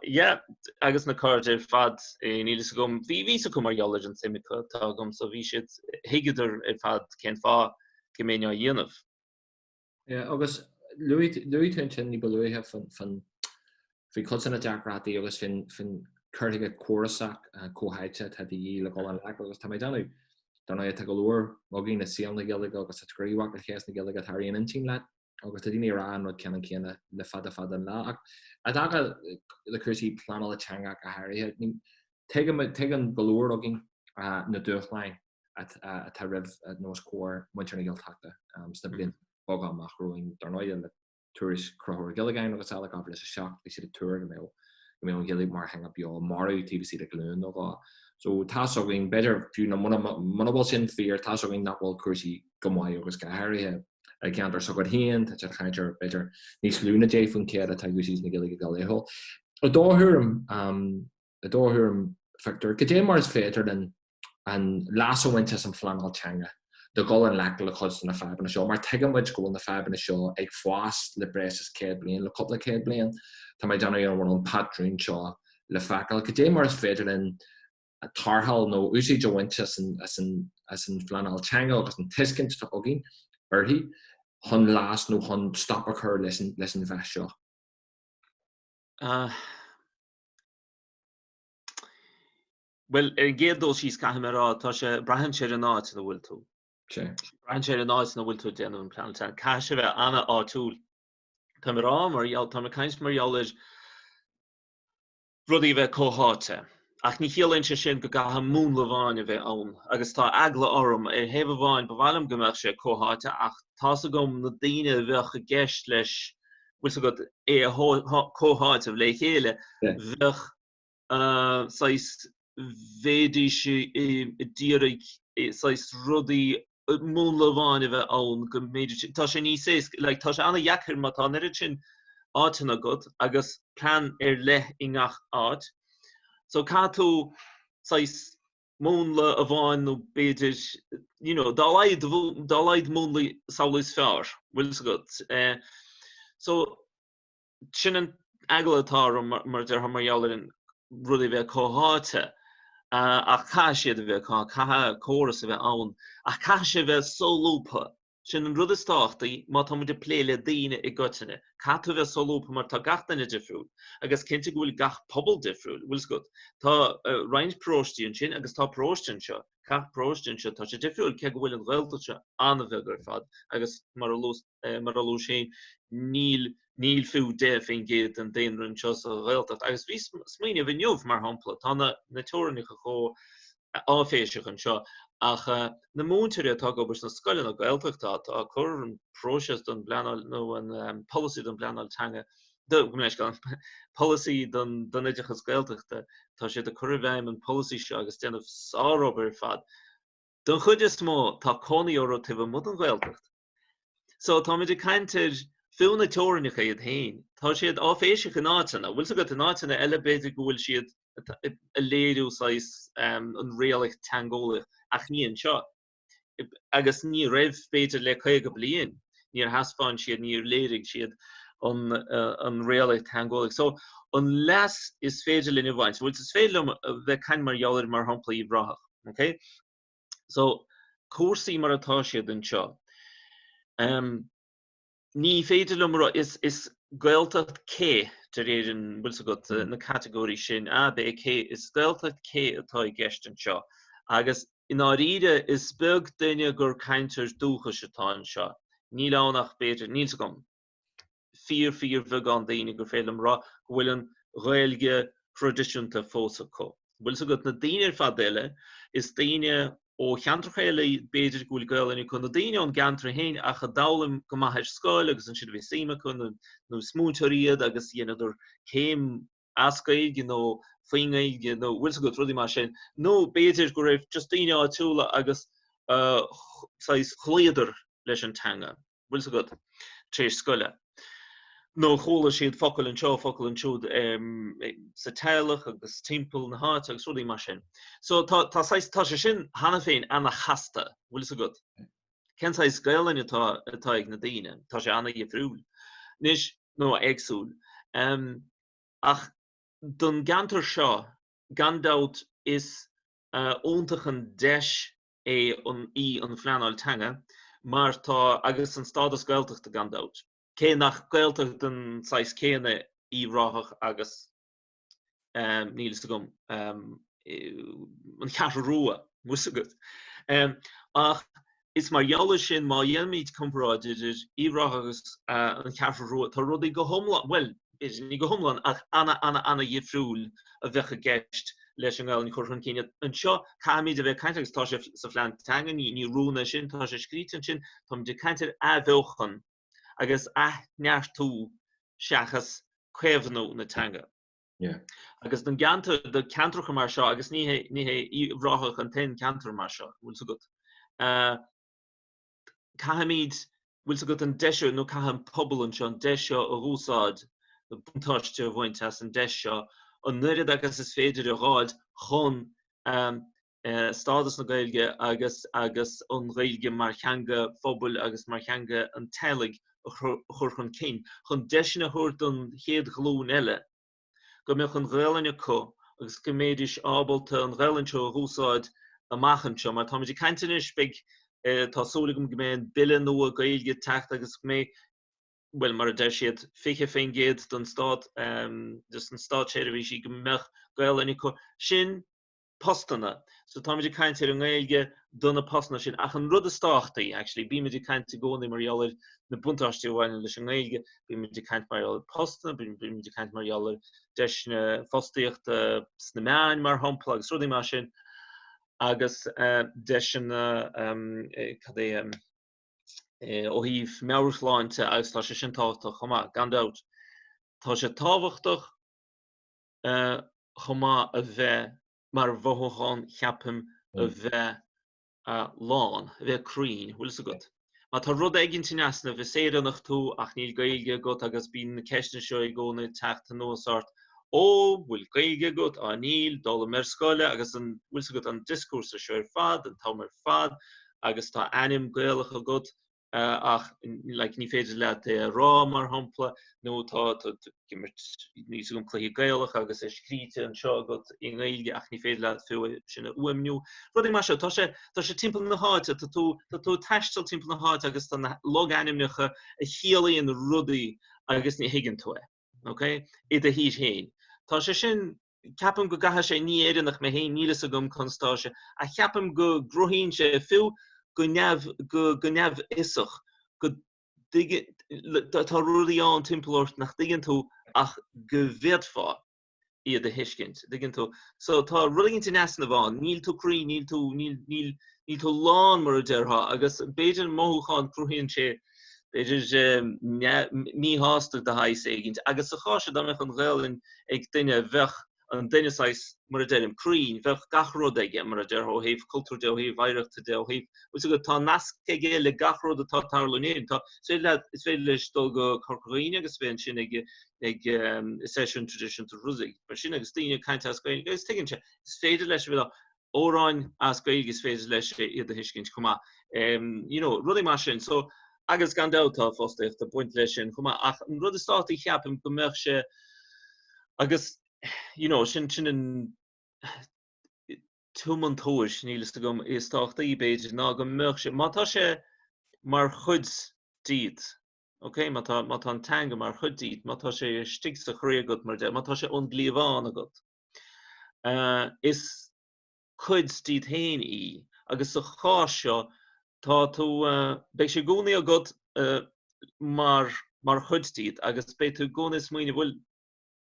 agus na cáirde fad nílas gom ví go marall an simimicha tá gom so bhí siad hiigeidir fad cén fá goméine dhéanamh. Agus Louis sin ní beluithe fan fhí cosanna deachrátaí agus fin chuirthaige cuarasach cóhaite tá dhí le gáil an le agus tá méid Donna te goúir mogin na síal na Ghaeilge agus a scríhhaach na chéas na Ghaeilge taríon an tín le agus tá dine rán rud cean chéanna le fada lá. A daga le chuirsí pleanáil teanga a Harry te an goúir agin na dúchlein tá rih nó scóir muintear na Gaeltachta sta blion bogam amach roing darnoide le thuras crothir Ghaeilgein agus eile gabhar leis a seach lei siad a túir go mé an Ghaeilge mar hang up beá marú TVC a glún nó. So tasogin better few na monobol sin fear tasogin nachwal kursi gomai agus gCiarraí a cantar so god hen that changer better nís luna day fun care that tagusis na Ghaeilge Ghaeilge. A dorhurm factor gedé mars féter an lasso went some flannel teanga. De go an le le chus na fab na show mar tegam which go na fab na show ag fast le breses ke blian le couple ke blian tá mai donna an patron shaw le facal gedé mars féter a tarhal no usi jo winches as an flannel teanga agus an tiskint to ogin Earraigh hun last no hun stop occur listen bheith seo. Well gédó sís caiimrá tá sé brahan sé an áit na bhfuil tú. Brahan sé an áit na bhfuil tú déanamh an pleanáil cai sé bheith anna áitiúil. Tá rá marall tá caiint marall rudí bheith cóháte. Ach ní chéalainn sé sin go gatha mún le bháin a bheith ann, agus tá agla orm hebh bháin bhhailm gombeach sé cóháte ach tá a gom na daine bheith a gceist leis bhfuil go a cóháte le chéile bheith sais féidir sé díraigh sais rudí mún le bháin a bheith ann go méidir tá sé ní sé tá sé anna dhechar má tá nirid sin áitina god agus plan le i ngach áit. So Kato sais mún le a bháin nó beidir dálaid múnlaí saolas fearr bhfuil go. So sin an aglatá mar de marall an rudí bheith cóháte ach cai siad a bheith cai choras a bheith ann ach cai sé bheith solúpa sin an rud is táchtaí má tá de pléile daine i gcoiteine. Catú bheith solúpa mar tá gatainna difriúil agus cinnte go bhfuil gach pobal difriúil bhfuil go. Tá roinnt próistíonn sin agus tá próistin seo. Cach próistin seo tá sé difriúil ce go bhfuil an Ghaeltacha anna bheith gur fad agus mar a lú sin níl fiú de féin géad an déanann seo a Ghaeltacht agus bhí smaoine bhí neomh mar hampla tá na teorainnicha cho áféiseach an seo. Ach na múntir atá go na scoilin a Ghaeltachta tá chur an próses don pleanáil nó an policy don pleanáil teanga policy don idirchas Gaeltachta tá sé de chuirhheim an policy seo agus déanamh sáróbar fad. Don chuid is mó tá conaí oró tibh mud an Gaeltacht. So tá muidir caintear fiúna teorainneach iad hain. Tá siad áféisiach an áitina, bhfuil sa go an áitina eile beidir go bhfuil siad a léadú sais an réalacht teangólach ach ní an seo. Agus ní raibh beidir le chuige bliain. Níor haspáin siad níor léirigh siad an réalacht teangólach. So unless is féidir linn bhaint, bhfuil is féidir bheith cain mar jaall mar hampla í bhrach. Okay? So cuasaí mar atá siad an seo. Ní féidir is Gaeltacht cé de réidir bhfuil sa go na categóí sin a b cé is Gaeltacht cé atá i gceist an seo. Agus in áíre is beag duine gur caintear dúchas atá an seo. Ní lánach beidir níl sa gom. Fíor bheag an daine gur féile rá bhfuil an Ghaeilge tradiisiúnta fósa có. Bhfuil sa go na daine fadéile is daine ó cheantrachaile beidir gúil Gaeilge chun na daine an gantra hain a chadálam go maithir scoil agus an siad bhí síime chun nó smúteíad agus dhéanaidir céim ascaig nó faoinaig nó bhfuil sa go rudí mar sin. nó beidir go raibh just daine átúla agus chléidir leis an teanga. Bhfuil sa go tréis scoile. No chola siad focail an siúd sa teilech agus timppel na háit agus rudí mar sin. So tá sé sin hana féin anna chasta, bhfuil sa go. Ken sais Gaeilge atá ag na daine, tá sé anna difriúil. Nis nó agsúil. Ach don gantar seo, gandát is óntach an deis an pleanáil teanga, mar tá agus an stádas Gaeltacht a gandát. Cé nach Gaeltacht den sais céine í bhráthach agus níl sa gom an Chiarraí musa go. Ach is mar jaall sin má dhéanamid compráidir í bhráthach agus an Chiarraí tá rudí go thomlan, well, ní go thomlan ach anna difriúil a bheitcha gceist leis an Gaeilge chur chun cíine. An seo chaimid a bheith caint agus tá sé sa phlean teanga ní rúna sin, tá sé scríte sin, tá muidir caintear athbheochan agus neart tú seachas cuimhnú na teanga. Agus den gantar de cantracha mar seo agus ní hé bhráthach an 10 cantar mar seo bhfuil sa go. Caimid bhfuil sa go an deisio nó caim pobl an seo an deisio a rúsáid na buntáiste bhaint as an deisio an nuad agus is féidir a ráid chun stádas na Gaeilge agus an Ghaeilge mar teanga Pobail agus mar teanga an teilig a chur chun cén. Chun deisina thuirt an chéad glún eile. Go mbeadh an Ghaeilge Co agus go méidir ábalta an Ghaeilge seo rúsáid a machchan seo, mar tá muidir cainteanais beag tásúlagum go mbeadh bille nua Ghaeilge teacht agus go mbeadh well mar der siad fiche féin géad don stad dus an stad Chiarraí sí go mbeadh Ghaeilge Co sin postana. So tá muidir caintear an Ghaeilge donna postana sin ach an rud a stáchtaí actually bí muidir caint gcónaí mar jaall na buntáiste bhhaine leis an Ghaeilge, bí muidir caint mar jaall postana, bí muidir caint mar jaall deisna fóstaíochta sna meáin mar hampla agus rudí mar sin agus deisna cadé ó híh meabharsláinte agus tá sé sin táhachtach chomá gandát. Tá sé táhachtach chomá a bheith mar bhóthán cheapim a bheith lán, a bheith crín, bhfuil sa go. Má tá rud éiginnta neasna bheith séireannach tú ach níl Ghaeilge go agus bíonn na ceisna seo i gcónaí teachta nósart ó bhfuil Ghaeilge go a níl dul mar scoile agus an bhfuil sa go an discúrsa seo ar fad, an táim ar fad agus tá anim Gaeilge go ach ní féidir le rá mar hampla nó tá níos gom clúthaí Gaeilge agus é scríte an seo go i Ghaeilge ach ní féidir le fiú sinna uaimniú. Rudí mar seo tá sé timpeall na háite, tá tú taistil timpeall na háite agus tá log animnecha a chiallaíon rudaí agus ní higann tú. Okay? Iad a híos héin. Tá sé sin ceapam go gatha sé ní éireannach me héin nílas a gom constáise a ceapam go grothíonn sé fiú go neamh isoch go tá rudaí an timpeallort nach diggin tú ach go bhéadfá iad a hiiscint diggin tú. So tá rudaíonnta neasna bháin, níl tú crí, níl tú lán mar a deartha agus beidir móthúcháin cruthíonn sé ní hásta de hais éigenint. Agus sa cháise dá me an réilin ag duine bheith an duine sais mar a deim crín, bheith gachród aige mar a deir ó héh cultúr de ó héh bhairechtta de ó héh. Us go tá nasc ige le gachród atá tarlanéin. Tá sé le is féidir leis dul go corcoíine agus féin sin ag session tradition to Rúis. Mar sin agus tíine caint as Ghaeilge. Is tegin se is féidir leis bhfuil óráin as Ghaeilge is féidir leis iad a hiiscint cumá. Rudí mar sin. So agus gan dátá fósta de buint leis sin cumá ach an rud is státaí cheapim go mbeadh sé agus sin an túman tóis nílas gom is táchtaí beidir ná go mbeadh sé mátá sé mar chuid díad. Okay, mátá an teanga mar chuid díad, mátá sé stig sa chréagat mar de, mátá sé ón glíomháin agat. Is chuid díad hain í agus sa chás seo tá tú beidh sé gúnaí agat mar chuid díad agus beidh tú gúnaí smaoine bhfuil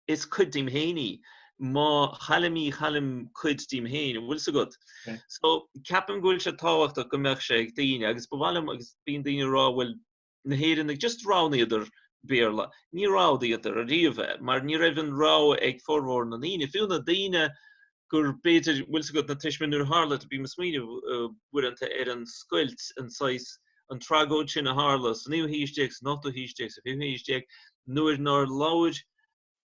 is chuid díim hainaí má chalim chuid díim hain bhfuil sa gut. So ceapim gúil se táhachtach go mbeadh sé ag daoine agus bhhailm agus bíon daoine rá bhfuil na héireann ag just ránaíidir béarla. Ní rádaíidir a riamh, mar ní raibhann rá ag formhór na daoine. Fiú na daoine gur beidir bhfuil sa gut na tuisminú hála bí mas smaoine bhuianta ar an scoilt an sais an tragóid sin a hála sa níú híisteach sa nátú híisteach sa fiú híisteach nuair nar láid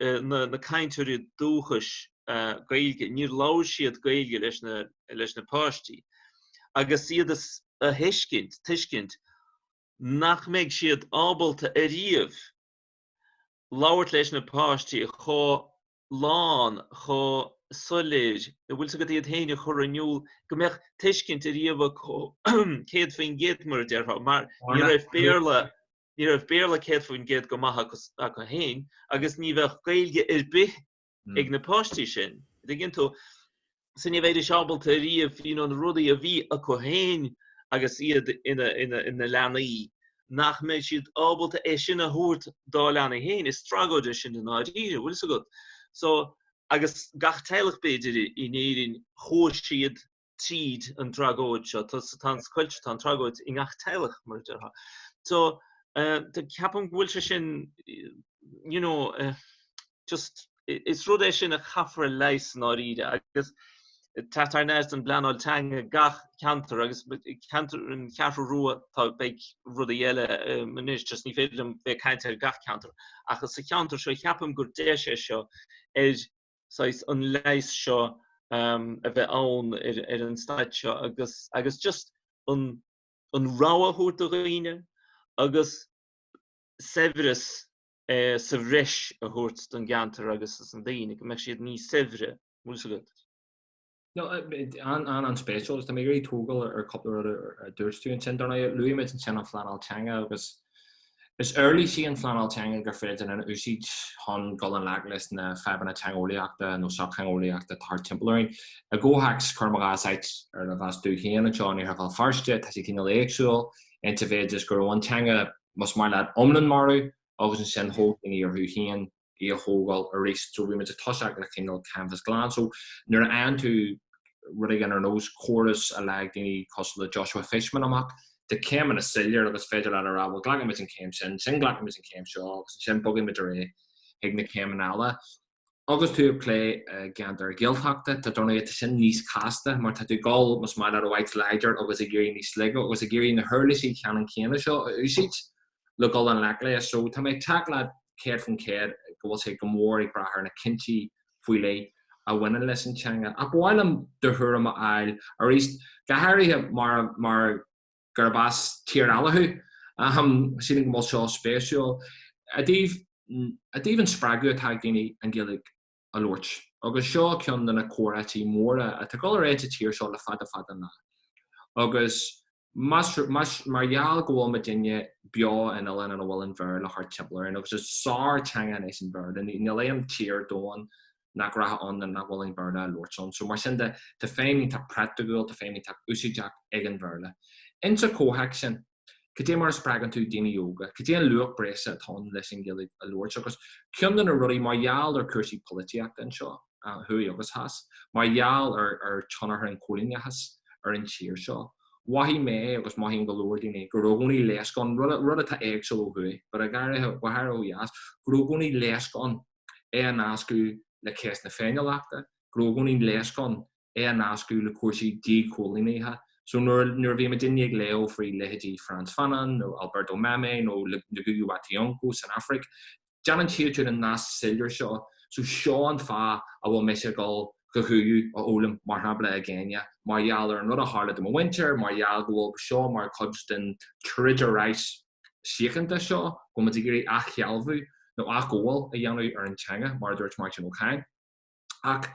na caintúirí dúchas Ghaeilge, níor láid siad Ghaeilge leis na páistí. Agus iad a tuiscint nach méid siad ábalta a riamh láirt leis na páistí chó lán, chó soléid, bhfuil sa go iad haine chur aniuil go mbeadh tuiscint a riamh céad faoin gcéad mar deartha, mar ní raibh béarla céad faoin gcéad go maith acu hain, agus ní bheadh Ghaeilge ar bith ag na páistí sin. Dginn tú san bhéidir seábalta a riamh an rudaí a bhí acu hain agus iad ina leanaí. Nach méid siad ábalta é sin a thuairt dá leana hain is tragóide sin in áidíre, bhfuil sa gut. So agus gach teilech beidir in éirín chóir siad tríd an tragóid seo, tá scoilte tá tragóid in gach teilech mar deartha. So de ceapam bhfuil se sin just is rud é sin a chafra leis an áide agus tatar nest an pleanáil teanga gach cantar agus cantar an cearú rua tá beidh rud a dhéile manis just ní féidir an bheith caint ar gach cantar. Agus sa ceantar seo ceapam gur dé sé seo sais an leis seo a bheith ann ar an staid seo agus just an ráha thuairt a roiine agus severas sa bhreis a thuairt don gantar agus an daoine go mbeadh siad ní severe bhfuil sa gut. No, an spéisiúil is mé tógal ar coppla dúirstú an sin darna luimiid an sin an pleanáil teanga agus is early sí an pleanáil teanga gur féidir an úsíd hon go an leaglas na febanna teangolaíochta nó seach teangolaíochta tar timpplaín a ggóthachs chumagá sait ar na bhas dú chéan an seán ar bhil farste tá sí cinál éagsúil inta bhéid is gur an teanga mas mar lead omlan marú agus an sin hógaí ar thu chéan í a hógáil a rééis trúimiid a toiseach le cinál canvas glán. So nuair an tú rud an ar nós choras a le daoine cosla Joshua Fishman amach de céim a sillir agus féidir le ará bhil ghlagamid an céim sin ghlagamid an céim seo agus sin bogaimid a ré ag na céimeála. Agus tú lé gandar gilthachta tá donna sin níos casta mar tá tú gáil mas mai ar a bhaid leidir agus a ggéirí níos sligo agus a ggéirí na thuirlaí cean an céanna seo úsít le gáil an leagla so tá méid tagla céad fan céad go bhfuil sé go mór ag brathar na cintí faoi lé a bhaineann leis an teanga. A bhhail am de thuair a ail ar éis gCiarraí mar gur bás tírealathu sin go bhfuil seo spéisiúil a dtíobh an sppragu atá daoine an Ghaeilge a luirt. Agus seo ceann na córatí móra a tá gáil réinte tír seo le fada na. Agus margheall go bhfuil me duine beo in Ilan an bhfuil an bhir le thar timpplaín agus is sár teanga éis an bhir in léon tír dóin nach ratha an na bhfuil an bhir a luirt. So mar sin de féimí tá practical tá féimí tá úsáideach ag an bhirle. Inta cóthaic sin go dtí mar sppragan tú daoine yoga, go dtí an luach bréise atá leis an Ghaeilge a luirt agus ceann na rudaí margheall ar cuasaí políteach den seo thuí agus has, margheall ar tionartha an cóilíne has ar an tír seo. Wahi me agus mahin galordini grogoni lescon rudda ta exo hui but a gare waharo yas grogoni lescon nasku le kes na fenalachta grogoni lescon nasku le kursi di kolini ha so nur vi medinnig leo free leheji Frans Fanon no Alberto Mame no Ngugi wa Thiong'o South Africa Janan Chiachud and nas silver shaw so Sean fa I will miss a goal Gahu or Olam Marhabla again, yeah. Marial are not a hard at the winter, Marial go Shaw, Mar Cudgeton, Trigger Rice, Shaken the Shaw, Gomatigiri Achialvu, no Akowal, a young earn Changa, Margaret Martin O'Kang. Ak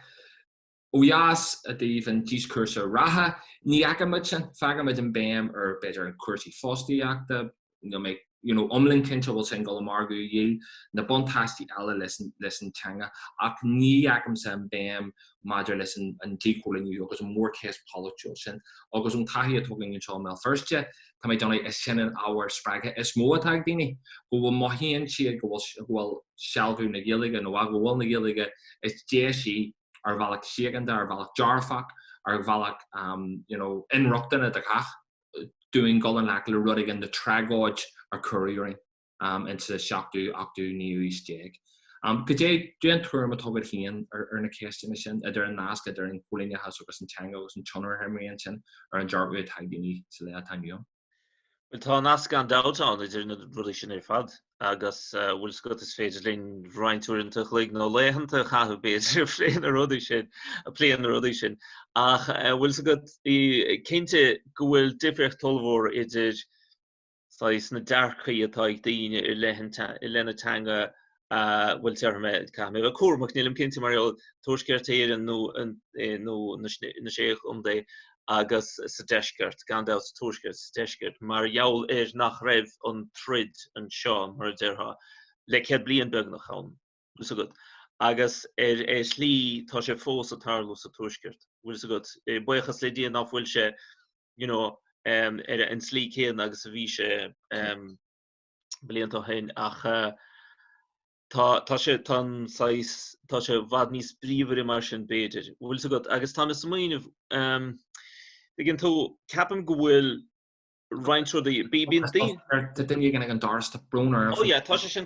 Oyas at the even Gis Cursor Raha, Niakamachan, Fagamid Bam, or better Cursi Fosti acta, make umlin kinta will single Margu Yil, the Bontasti Alla listen Changa, Ak ni Akam Bam, Madra listen and Tikul in New York as more case politician, August Tahi talking in Chalmel first yet, come I done a shannon hour spraga, a small tag dini, who will Mohian Chia will Shalvu Nagiliga, no Wago will Nagiliga, it's Jeshi, or Valak Shiaganda, or Valak Jarfak, or Valak, in Rockton at the Kach. Doing Golan Lackler running in the Tragodge or Couriering into the Shakdu Akdu New East Jag. Could you do a tour with Hobbit Hien or in a case mission during Nazca during Polinia House or some Changos and Chunner Henry and Chin or in Jarwood Hagini so that time you? Well, tá Nazca an downtown is in the relation fad. Agus will Scott is faded in Ryan tour into Lig no Lehan to have base playing the audition, playing the audition. Will Scott Kinte will different tolvor it is size na dark atá dine Elena Tanga will tell me come a core McNeil Kinte Mario Torskert and no na Sheikh day agus Sadeshkert Gandalf Torskert Sadeshkert mar jaul nach rev on trid and Shaw mar derha le het blian bug nach gaan so good agus slí tá sé fós a tarlo sa Torskert will so good boychas le die nach will se en slí céan agus a ví se blian to hen ach tá sé tan sais tá sé vad nís bríver mar sin beidir will so good agus tan smuin Begin to Captain Gwil Ryan through the BB then you're gonna endorse the Bruner. Oh yeah, Tasha so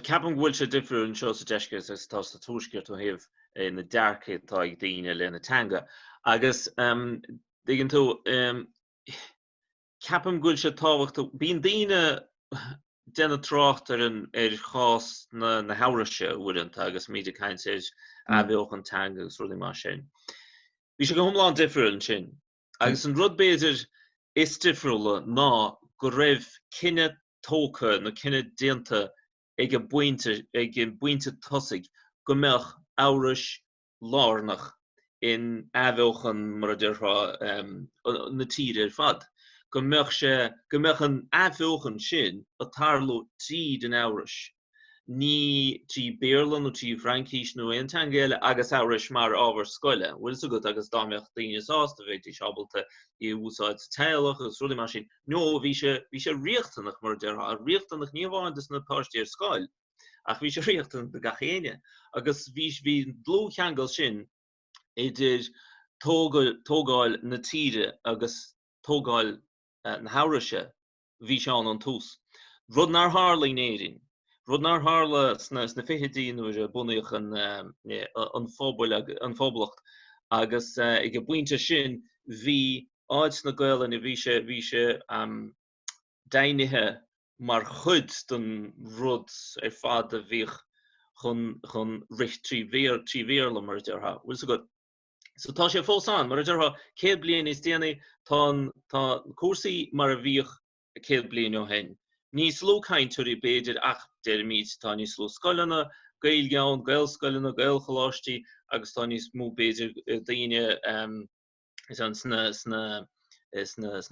Captain Gwil should differ and shows the Jeshkes as Toss the Tushker to have in the dark like Dean Elena Tanga. I guess begin to Captain Gwil should talk to being Dina Denna Trochter and Khas na Haurashe wouldn't I guess media kind says athbheochan teanga really mar sin. Vi se go homlá difriúil sin. Agus an rud beidir is difriúil ná go raibh cinenne tóca na cinenne déanta ag an buinte tosig go mbeadh amhrais lárnach in athbheochan mar a dearrá na tíre fad. Go mbeadh an athbheochan sin a tarló tríd an amhrais. Ní tí Beirlan nó tí Frankis nó an teanga agus amhrais mar ábhar scoile. Bhfuil so good agus dámeach daoine sásta bheith tí seabalta I úsáid teilech agus rudí mar sin. No, bhí sé riachtanach mar dearrá a riachtanach níomháin is na páistíir scoil. Ach bhí sé riachtan de gachéine. Agus bhí blú cheangal sin idir tógáil na tíre agus tógáil na hairise bhí seán an tús. Rud nar Harlaí éirín. Rudnar Harla sna fihidín was bunaíoch an fóbalacht agus ag go buinte sin bhí áid na Ghaeilge na bhí sé dainithe mar chuid don rud fad a bhíoch chun richt trí bhéarla mar deartha. Bhfuil so good. So tá sé fós an mar deartha céad bliain is déanaí tá cuasaí mar a bhíoch céad bliain ó hen. Nís lú caintúirí beidir ach deir míid tá nís lú scoileanna, Ghaeilge ann, Gael scoileanna, Gael choláistí agus tá nís mú beidir daoine sna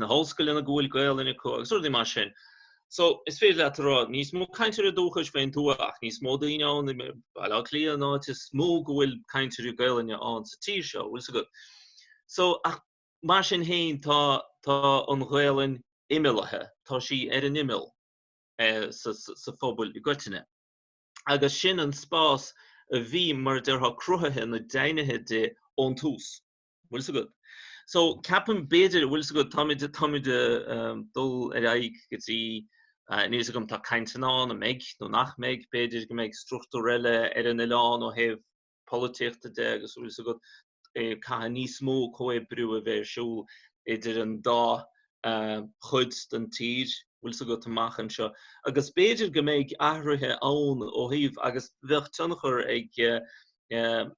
hallscoileanna gúil Gael in Co agus rudaí mar sin. So is féidir le rá nís mú caintúirí dúchas féin tú ach nís mó daoine ann bailá clia ná is mó gúil caintúirí Gaeilge ann sa tír seo, bhfuil so good. So ach mar sin héin tá an Ghaeilge imimethe, tá sí ar an imil. Sa fóbal I goitine. Agus sin an spás a bhí mar deartha cruthaithe na dainithe de ón tús. Bhfuil sa good. So capan beidir bhfuil sa good táid dul Earraigh go dtí níos agam tá caint anán a méid nó nach méid beidir go méid struchtúréile ar an Oileán ó thaobh políochta de agus bhfuil sa good caitheann níos mó chomh brú a bheith siúil idir an dá chuid den tír bhfuil sa good amach an seo. Agus beidir go méid athruithe ann ó thaobh agus bheith tionchar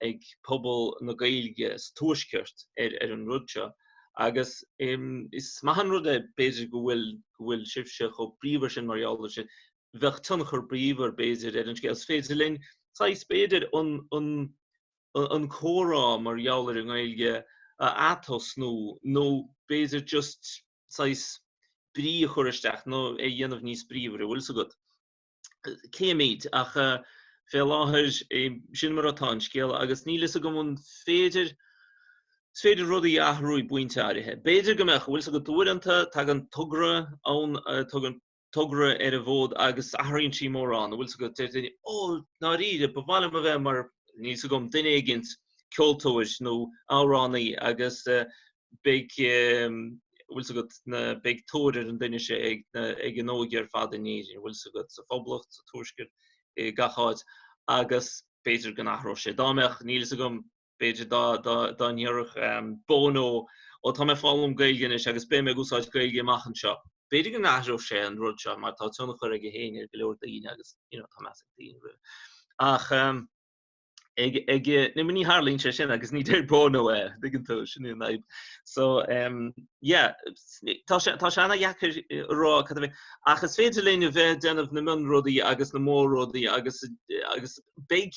ag pobal na Ghaeilge tuaisceart ar an rud seo. Agus is maithan rud beidir go bhfuil sibse cho bríomhar sin marall sin bheith tionchar bríomhar beidir ar an scéal féidir linn sais beidir an chórá marall ar an Ghaeilge athos nó beidir just sais brí choristeach nó é dhéanamh níos bríomhar bhfuil sa good. Céimiid ach fé láthir sin mar atá an scéal agus níl is a go mun féidir rudaí athruí buinte áirithe. Beidir go mbeadh bhfuil sa go dúireanta tag an tugra ón tugra ar a bhód agus athraíonn sí mór an bhfuil sa go duine ó ná ríide bhhaile a bheith mar níos a gom duine éigeant ceoltóis nó áránnaí agus bhfuil sa go na big tóir an duine sé ag an óig ar fad níos bhfuil sa go sa phoblacht sa tuaisceart gacháid agus beidir gan athró sé. Dámeach níl a gom beidir dá níorach bónó ó tá mé fáilm Ghaeilge is agus bé me gúsáid Ghaeilge amach an seo. Beidir gan athró sé an rud seo mar tá tionchar ag héin ar go leor daoine agus tá meas daoine ru. Ach ní mí Harlín sé sin agus ní déir bónó diggin tú sin naib. So tá se anna dhechar rá cadh agus féidir léine bheith denmh na mun rudaí agus na mór rudaí agus beig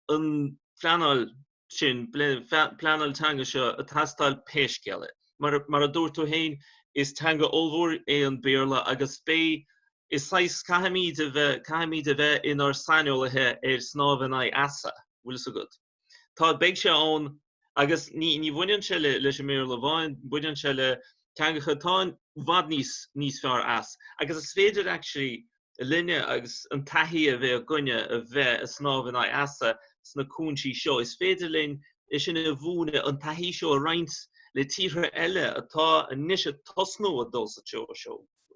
an pleanáil sin pleanáil teanga seo a tastáil péisceile. Mar a dúir tú héin is teanga olmhór é an béarla agus bé is sais caiimiid a bheith inar sainiúlathe ar snábhanna asa bhfuil sa good. Tá beig sé ann agus ní bhaineann se leis an méar le bháin bhaineann se le teangacha tá bhd níos fearr as. Agus is féidir actually linne agus an taithí a bheith gunne a bheith a snábhanna asa sna cúntí seo. Is féidir linn is sin a bhúna an taithí seo a roinnt le tíre eile atá a níos a tosnú a dul sa seo.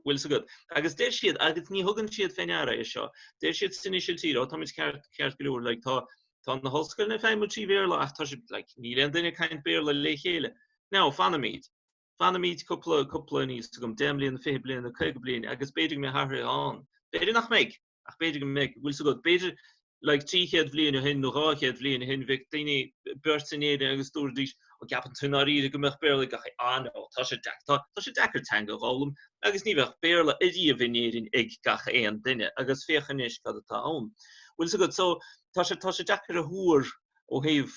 Bhfuil sa good. Agus déir siad agus ní thugann siad féin airra is seo. Déir siad sinisisiil tír ó táid ceart go leor le tá na hoscail na féin mutí béarla ach tá si ní leon duine caint béarla le chéile. Ná fanamíd coppla níos gom 10 bliain 5 bliain na 5 bliain agus beidir me hartha an. Beidir nach méid ach beidir go méid bhfuil sa good. Beidir like 3 bliain a hin nó 2 bliain a hin bheith daoine beirtanéide agus dúirdís ó gapan tunarí go meach béarla gacha an tá sé dechar teanga bhlam agus ní bheith béarla idí a bhínéirin ag gacha éon duine agus féchanis cad atá ann. Bhfuil sa good. So tá sé dechar a thuair ó thaobh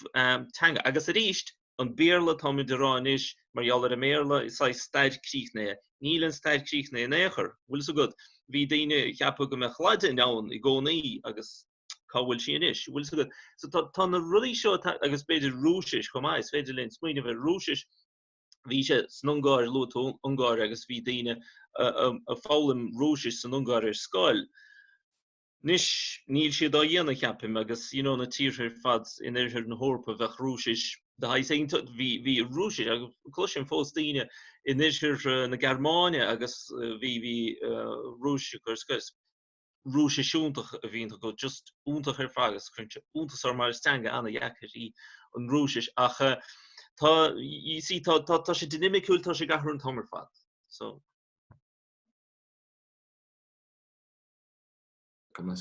teanga agus a ríist an béarla táid arán is marall ar a méarla is staid críchna. Níl an staid críchna in éair. Bhfuil sa good. Bhí daoine cheappa go meach laide in ann i gcónaí agus bhfuil sin is. Bhfuil sa good. So tá na rudaí seo agus beidir rúis chumá is féidir linn smaoine bheith rúis bhí sé snungáir luú ungáir agus bhí daoine a fálam rúis san ungáir ar scáil. Níl siad á dhéanana cheapim agus na tír fad in éir na hórpa bheith rúis de haithsaint bhí rúis agus cloisin fós daoine in éir na Gearmáine agus bhí rúis chuscus. Rúis siúntach a bhíon go just úntach ar fagus chunte úntas ar mar teanga anna dhechar í an rúis ach tá sé dynamicúil tá sé gahar an tomar fad. So Darna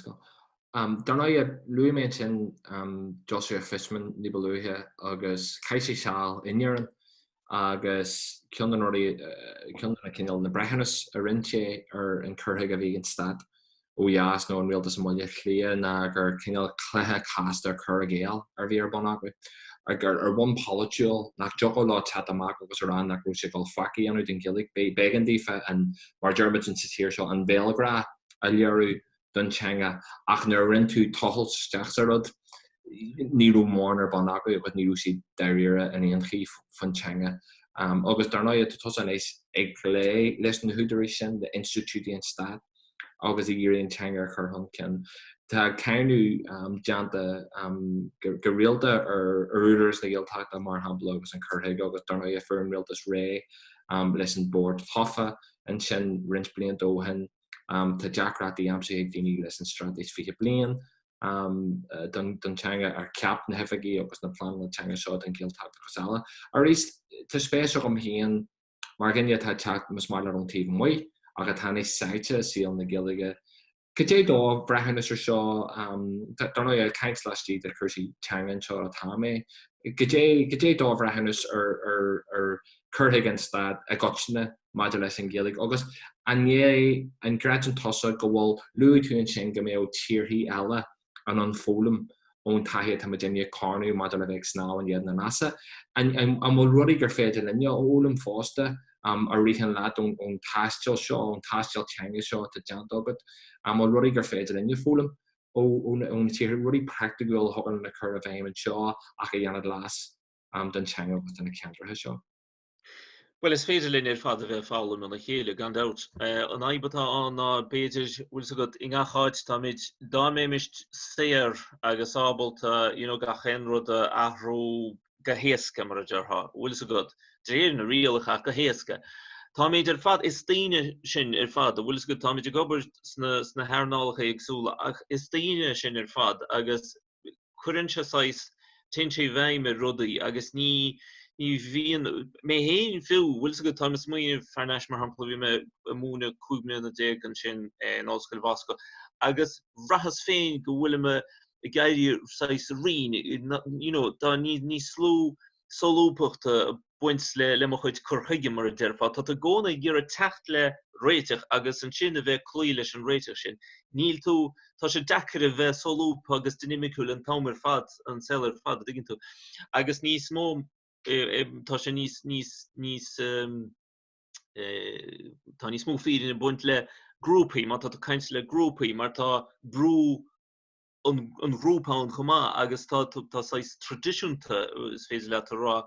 luúméid sin Joshua Fishman ní beluúthe agus caiisi seáil inían agus ceanna cinál na breithanas a rinté ar an curtha a bhíon stad ó dheas nó an rialtas maiile chléan gur cinál chluthe cast ar Chlár Gaeilge ar bhí ar bonachú. Ar bhain politiúil nach jogo lá chat amach agus ar an nach rúis gáil faci anú den Ghaeilge began dífa an mar German an tíir seo an béalgra a learú don teanga ach nar rinn tú tohalt steach sa rud níú mór ar bonachú agus níú si daíire in éon chií fan teanga. Agus darna tú an éis ag lé leis na húdarí sin de Institute an Stad agus i ggéiríon teanga churhan cin Tá ceanú deanta go rialta ar údars na Gaeltachta mar hampla agus an Curthaigh agus darna é fear an rialtas ré leis an board thofa an sin rint blian dóhan tá deacratí amsa ag daoine leis an stratéis fiche blian don teanga ar ceap na hefagaí agus na plán na teanga seo an Gaeltachta chusala. Ar éis tá spéisio go mhíon mar gine tá teach mas mar an tíomh muoi agus tána saite síl na Ghaeilge. Cé dó brehannas ar seo darna é caint leistí de chuirsí teangan seo a táime. Cé dó brehannas ar Curthaigh an stad a gotna maidir leis an Ghaeilge agus ané an gráid an tosa go bhfuil luú tú an sin go mé ó tíorthaí eile an fhoghlaim ón taithe tá déine carnú maidir le bheith sná an iad na NASA. An bhfuil rudaí gur féidir linne ólam fásta a rihan leat ón taisteal seo, ón taisteal teanga seo tá deanta agad. Bhfuil rudaí gur féidir linne fhoghlaim ón tíorthaí rudaí practical thugann na cur a bhéim an seo ach a dhéanamh las don teanga agus na ceantartha seo. Well, is féidir linn fad a bheith fálam an chéile gan dat. An aibatá an beidir bhfuil sa god in gaáid tá mid dá mé mist séir agus ábalta gachéan rud a ahrú gahéasca mar a deartha. Bhfuil sa god dréir na rialacha gahéasca. Tá méid fad is tíine sin fad, bhfuil sa god tá méid gobar sna hairnálacha agsúla ach is tíine sin fad agus cuirinse sais tinse bheith me rudaí agus ní bhíon mé héin fiú bhfuil sa go támas muoine fearneis mar hampla bhí me múna cúbna na déag an sin an Ollscoil Vasco agus rahas féin go bhfuil me gaiirí sais riin dá ní slú solúpachta buint le mo chuid Curthaigh mar a deirfa tá a gcóna gur a techt le réiteach agus an sin a bheith clí leis an réiteach sin. Níl tú tá sé dechar a bheith solúp agus dynamicúil an támar fad an seller fad diggin tú agus níos mó tá sé níos mó fírin a buint le grúpaí má tá caint le grúpaí mar tá brú an grúpán chumá agus tá sais tradiisiúnta is féidir le rá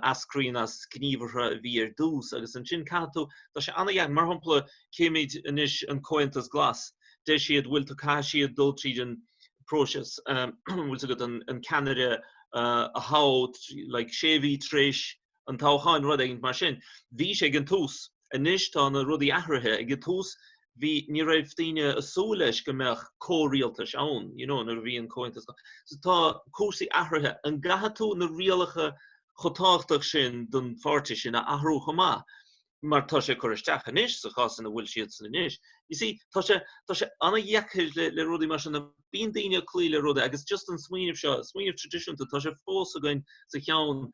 ascrín as cníomhartha bhí ar dús agus an sin catú tá sé anna mar hampla céimiid inis an coint as glas de siad bhfuil tú cá siad dul tríd an próses bhfuil sa go an Canada a haut like séví tréis an táchain rud egin mar sin. Bhí sé gin tús inis tá na rudí ahrathe gin tús hí ní raibh tíine a súleis go meach córialtas ann, nar bhí an cointas. So tá cuasaí ahrathe an gahatú na rialacha chotáchtach sin don fáirte sin a ahrú chomá. Mar tá sé choristeach inis sa chasan na bhfuil siad san inis. You see, tá sé anna dheiceir le rudí mar sin na bíon daoine clí le rudí agus just an smaoinemh seo, smaoinemh tradiisiúnta tá sé fós a gain sa cheann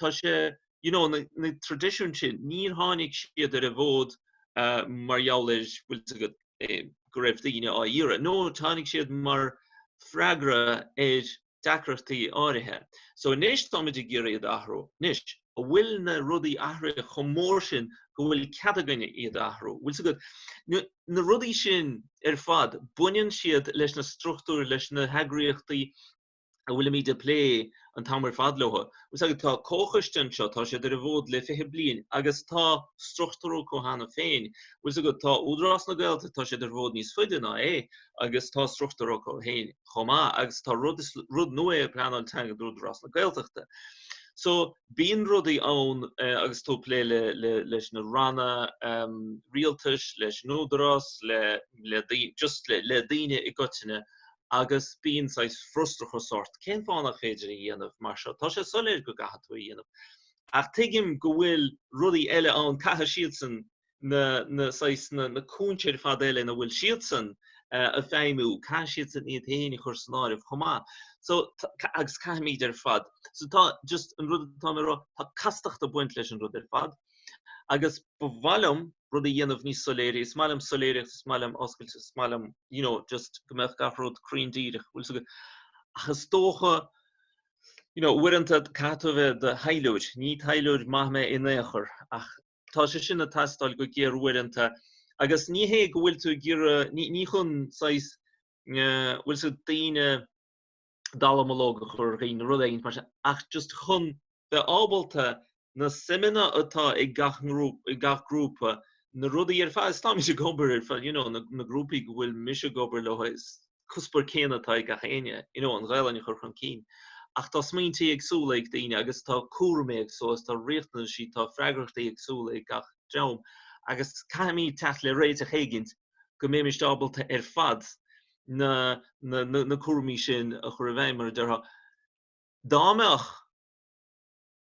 tá sé na tradiisiún sin níor tháinig siad ar a bhód mar jaoleis bhfuil go raibh daoine á dhéire. No, tháinig siad mar freagra dacrachtaí áirithe. So inis tá muid ggéirí iad ahrú. Nis a bhfuil na rudaí ahrathe chomór sin go bhfuil ceadagaine iad ahrú. Bhfuil sa go na rudaí sin ar fad buineann siad leis na struchtúr leis na heagraíochtaí a bhfuil míad a lé an tamar fad lotha. Bhfuil sa go tá cóchaistean seo tá sé ar a bhód le fiche bliain agus tá struchtúrú chomhanna féin. Bhfuil sa go tá údrás na Gaeilge tá sé ar bhód níos faide ná agus tá struchtúrú chomá agus tá rud nua pleanáil teanga údrás na Gaeltachta. So bíon rudaí ann agus tó lé leis na ranna rialtas leis nódras le daoine i gcoiteanna agus bíon sais frustrach sort. Cén fánach féidir i dhéanamh mar seo. Tá sé soléir go gahatú i dhéanamh. Ach tuigim go bhfuil rudaí eile ann catha siad san na cúnteir fad eile na bhfuil siad san a féimú cá siad san iad héine chur snáibh chomá. So agus caiimiid ar fad. So tá just an rud tá tá castacht a buint leis an rud ar fad. Agus bhhailm rud a dhéanamh níos soléir, is málam soléir, is málam oscailte, is málam, just go mbeadh gath rud críndíireach. Bhfuil sa go achas tócha, uiranta catú bheith de hailúid, ní hailúid maith me inéachar ach tá sé sin a tastáil go géar uiranta agus ní hé go bhfuil tú ggéire ní chun sais bhfuil sa daoine dalamológa chur réon rud éint mar ach just chun be ábalta na semina atá i gach grúpa na rudaí ar fad tá mis gobar ar fad na grúpaí go bhfuil mis gobar le cuspur céanna tá ag gachéine, an Ghaeilge chur chun cín. Ach tá smaointí agsúla ag daoine agus tá cuairme ag sós, tá riachtanas sí tá freagrachtaí agsúla ag gach deom. Agus caiimí teach le réite chéigint go mé stábalta fad na cuairmí sin a chur bhéim mar deartha. Dámeach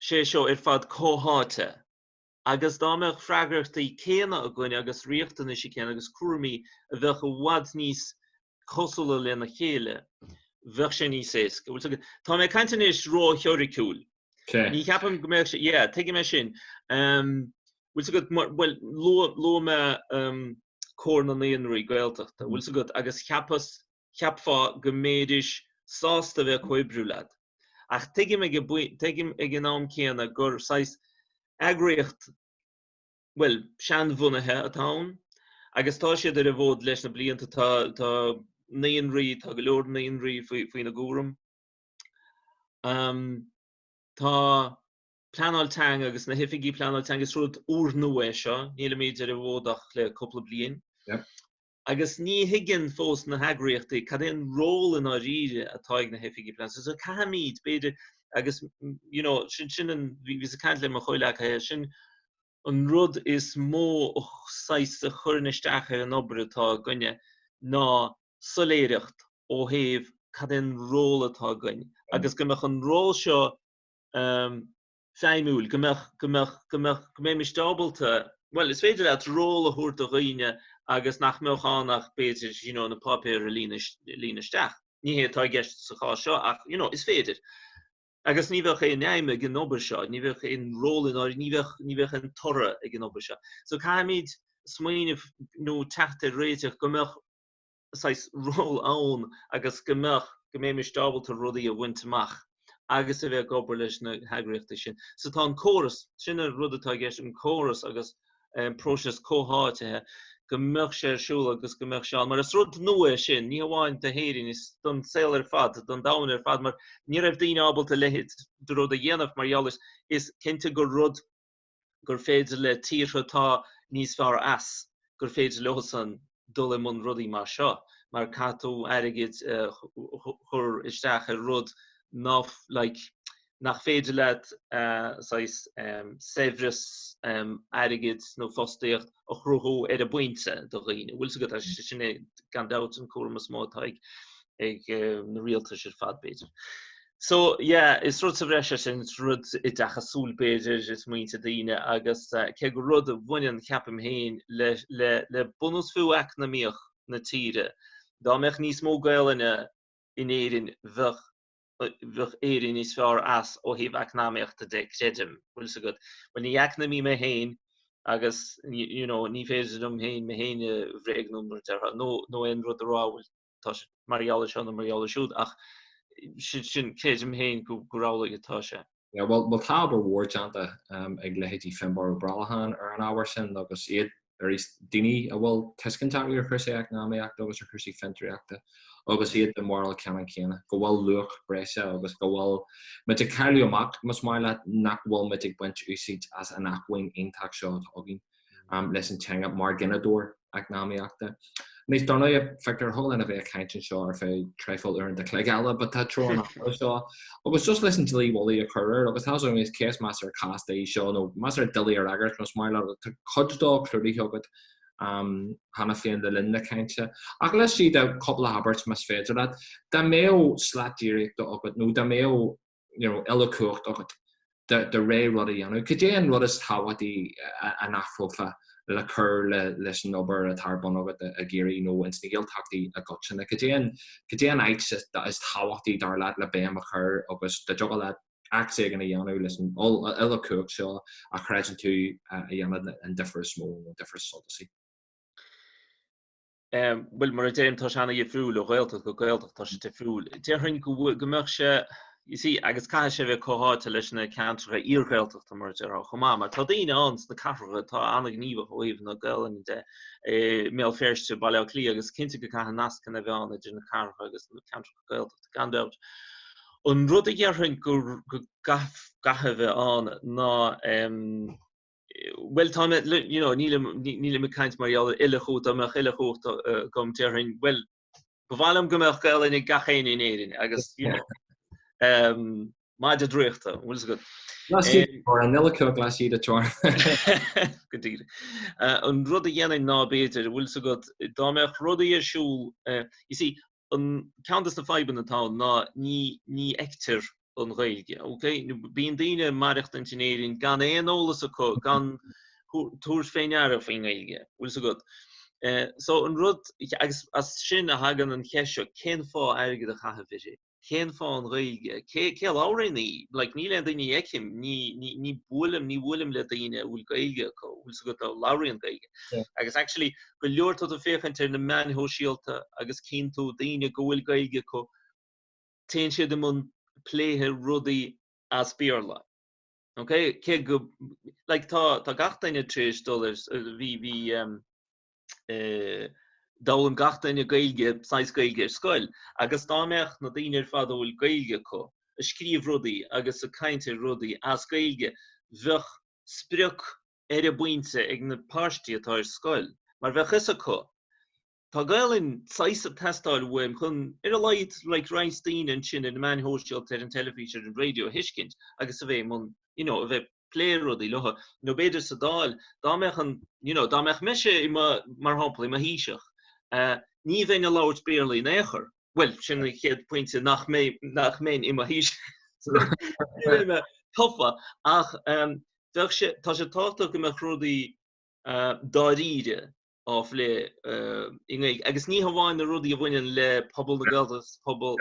sé seo fad cóháte, agus dámeach freagrachtaí céanna a gcuine agus riachtanas sí céanna agus cuairmí a bheith go bhfad níos cosúla lena chéile. Bheith sé níos éasca. Tá mé caintanéis rá teoiriciúil. Ní ceapam go mbeadh tuige mé sin. Bhfuil lo me cór na éirí Gaeltachta. Bhfuil go agus ceapfá go méadis sásta bheith coibrú leat. Ach tuige ag an nám céanna gur sais eagraíocht sean bhunaithe atá, agus tá siad ar a bhód leis na blianta tá éirí tá go leor éirí faoina gúram. Tá pleanáil teanga agus na hifiigí pleanáil teanga is rud úr nua seo, níl méid ar a bhódach le coppla bliain. Agus ní higgin fós na heagraíochtaí cad éon ról in á ríide atá ag na hifiigí pleanáil. So caimid beidir agus sin an bhí a caiint le mar choileacha sin an rud is mó sais a churnisteach ar an obair atá gunne ná soléireacht ó thaobh cad éon ról atá gunne. Agus go mbeadh an ról seo feimúil, go mé mistábalta, is féidir leat ról a thuairt a dhaoine agus nach meáchanach beidir na papéir a líonaisteach. Ní hé tá gceist sa chá seo ach is féidir. Agus ní bheadh é neime ag an obair seo, ní bheadh in ról in áir, ní bheadh an torra ag an obair seo. So caiimid smaoineh nó teachta réiteach go mbeadh ról ann agus go mé mistábalta rudaí a bhaintteach. Agus a bheith gobar leis na heagraíochta sin. So tá an córas, sin a rud atá gceist an córas agus próses cóháitethe go mbeadh sé siúil agus go mbeadh seán. Mar is rud nua sin, ní amháin de héirín is don saoil ar fad, don dain ar fad, mar ní raibh daoine ábalta leithid do rud a dhéanamh mar is cinnte gur rud gur féidir le tíre tá níos fearr as, gur féidir lehasan dul mun rudaí mar seo. Mar catú airigid chur isteach ar rud nach féidir leat séimhris airigid nó fostíocht a chruthú ar a buinte do dhaoine. Bhfuil go sinna gan dat an cuairmas mátá ag na rialta siar fad beidir. So, is rud sa bhreise sin rud i dachasúil beidir is muointe daoine agus ce go rud a bhainean ceapam héin le bunus fuach na míoch na tíre. Dá meach níos mó Gaeilge in éirín bheith éirí níos fearr as ó thaobh eacnamaíochta de chreidim. Bhfuil go when ní eacnamaí me héin agus ní féidir dom héin me héine bhréagnúmar deartha nó aon rud a rábhfuil tá mariala seo na mariala siúd ach sin chéidim héin go rálaigh atá sé. Well tá bar mhórteanta ag leití finbar bralahan ar an ábhar sin agus iad ar is daoine a bhfuil tuiscinteach ar chusaí eacnamaíocht agus ar chusaí fintriíochta agus iad de moral ceanna céanna go bhfuil luach breise agus go bhfuil mit a ceirliú amach mas mai le nach bhfuil mit ag buint úsáid as an nachhain aontaach seo agin leis an teanga mar ginadúir eacnamaíochta. Nís donna Victor Holland a bheith caint seo ar fé treifil ar an de Chlár Gaeilge, but tá trúna seo. Agus just listen to Lee Wally occur, agus tá so is case master cast é seo nó master dilly ar agart nos mai le chuddá clúdaí thugad hana féin de linda caintse. Ach leis siad a couple of habits mas féidir dat da méo slatdíireachta agad nó da méo illa cuacht agad de ré rudí anú. Could you rud is táhaidí an afrofa le chur leis an obair a tarbon agad a gCiarraí nó ins na gceilteachtaí a gotsinna. Could you an aitse that is táhaidí dar lad le béim a chur agus de jogad lad acte gan a dhéanú leis an illa cuacht seo a chreidir tú a dhéanad an difriúil smó nó difriúil soltasí. Well mar déim tá anna difriúil ó Gaeltach go Gaeltach tá sé difriúil. Dearhann go mbeadh sé agus cai sé bheith cóháte leis na cantracha íorghailteachta mar deartha chomá, mar tá daoine ans na cathracha tá anna gníomh óíomh na Gaeilge de mé féirste bailile clí agus cinnte go caitheann nascan a bheanna de na cathracha agus na cantracha Gaeltachta gan debht. An rud a dhearhann go gatha bheith an ná well tá níle me caint mariala ille chuút amach ille chuút gom dearhann well bhfuilm gomach gael in gachéin in éirí, agus, maid a dríochta, bhfuil go. or an Níl Co glas iad a tor. Gotíre. An rud a dhéanana ná béidir, bhfuil so go dámeach rud a siúil, you see, an Countess na Fiban atá ná ní ectir an Ghaeilge, okay? Bíon daoine maireacht an tinéirín gan éonolalas acu, gan thuras féineara faoin Ghaeilge, bhfuil so good. So an rud, agus as sin a hagan an cheisio, cén fá airgid a chathafisí, cén fá an Ghaeilge, cé láraí, like ní le daoine eicim, ní bhuailm le daoine bhfuil Ghaeilge acu, bhfuil so good láraí an Ghaeilge. Agus actually, go leor tú a féchant na meanthó síalta, agus cén tú daoine go bhfuil Ghaeilge acu, téann siad an pléthe rudaí as bearla. Okay, ke go like tá gachtainine $3 bhí dálam gachtainine Ghaeilge, sais Ghaeilge scoil, agus dámeach na daoine fada bhfuil Ghaeilge acu, a scríomh rudaí agus a caint rudaí as Ghaeilge, bheadh sprioc a buinte ag na páistí atá ar scoil, mar bheadh is acu. Tá gaelin sais a testáil bhuaim chun a leid like Reinstein and sin in the man hóisialt ar an television and radio hiiscint, agus a bheith man, a bheith pléir rudaí lutha, nó beidir sa dáil, dámeach an, dámeach meise mar hampla ima híiseach. Ní bheith na láirt béarlaí néchar. Well, sin na chéad pointe nach mé ima híiseach. Tofa, ach tá sé táta go meach rudaí dáríide of le agus ní hamáin na rudaí a bhainean le pobl na Gaeltas, pobl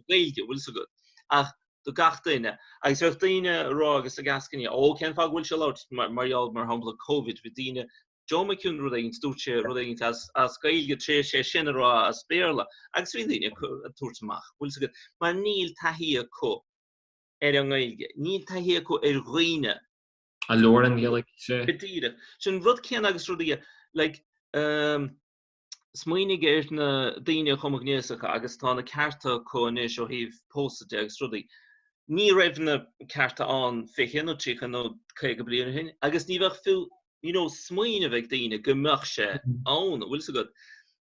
Ghaeilge, bhfuil so good. Ach, do gachtainine, agus ar daoine rá agus a gascaine, cén fá bhfuil se láirt marall mar hampla COVID, bhí daoine Joe McCune rudaín stúte rudaín as Ghaeilge sé sin rá as béarla, agus bhí daoine a tuairteach, bhfuil so good. Mar níl taithí acu ar an Ghaeilge, níl taithí acu ar dhaoine. A leor an Gaeilge sé. Gotíre. Sin rud cén agus rudaí, like, smaoinnig na daoine chumach níosacha agus tá na carta conis ó híh póstate agus rudaí. Ní raibh na carta an fichin ó trícha nó chuig go bliana hin, agus ní bheith fiú, smaoine bheith daoine go mbeadh sé ann, bhfuil so good.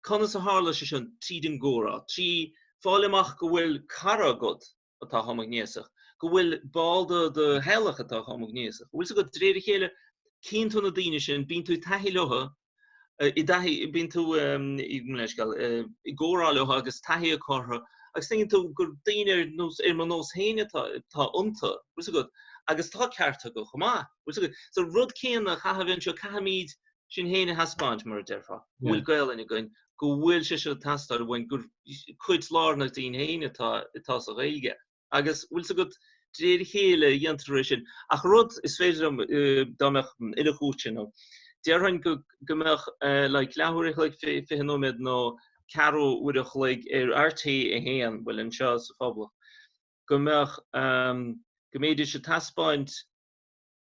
Conas a hála sé sin tríd an góra, trí fáilimach go bhfuil cara god atá chumach níosach, go bhfuil balda de heilech atá chumach níosach. Bhfuil so good dréir chéile cínta na daoine sin, bíonn tú taithí lutha, bíonn tú i gcóra lutha agus taithí a chortha, agus thinking tú gur daoine ar man nós héine tá unta, bhfuil so good, agus tá cearta go chumá, bhfuil so good. So rud céan a chahabhann seo cahamíd sin héine haspáint mar deirfa, bhfuil gaeilge goin, go bhfuil sé seo tastar bhain gur chuid lárnach daoine héine tá sa Ghaeilge, agus bhfuil so good dréir chéile dhéantar sin. Ach rud is féidir dámeach ide chúte Dearhain go meach like leabhairich like fihanóid nó caró uireach like RT a héan bhfuil an seo sa phobal. Go meach go méidir sé taspáint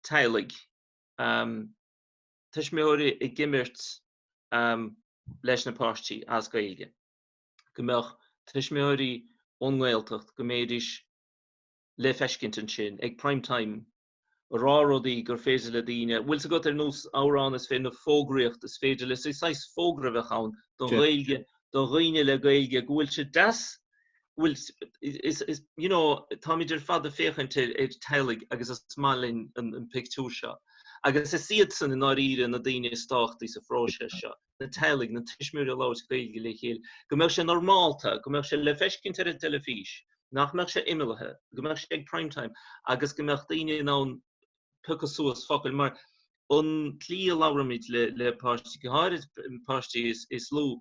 teilig. Tuis méóirí I gimirt leis na páistí as Ghaeilge. Go meach tuis méóirí onghilteach go méidir le feiscint an sin ag prime time rá rudaí gur féidir le daoine, bhfuil so go ar nós árán is féin na fógraíocht is féidir le sais fógra bheith ann do Ghaeilge, do dhaoine le Ghaeilge, go bhfuil sé das, bhfuil is tá idir fada féchant ar teilig agus is smálinn an pictiúr seo. Agus is siad san in áíre na daoine stáchtaí sa phróise seo, na teilig, na tuismiúr a láirt Ghaeilge le chéal, go mbeadh sé normálta, go mbeadh sé le feiscint ar an telefís, nach mbeadh sé imimethe, go mbeadh sé ag prime time, agus go mbeadh daoine ná Pukasuas focail mar an clí láramid le páistí go háirid páistí is lú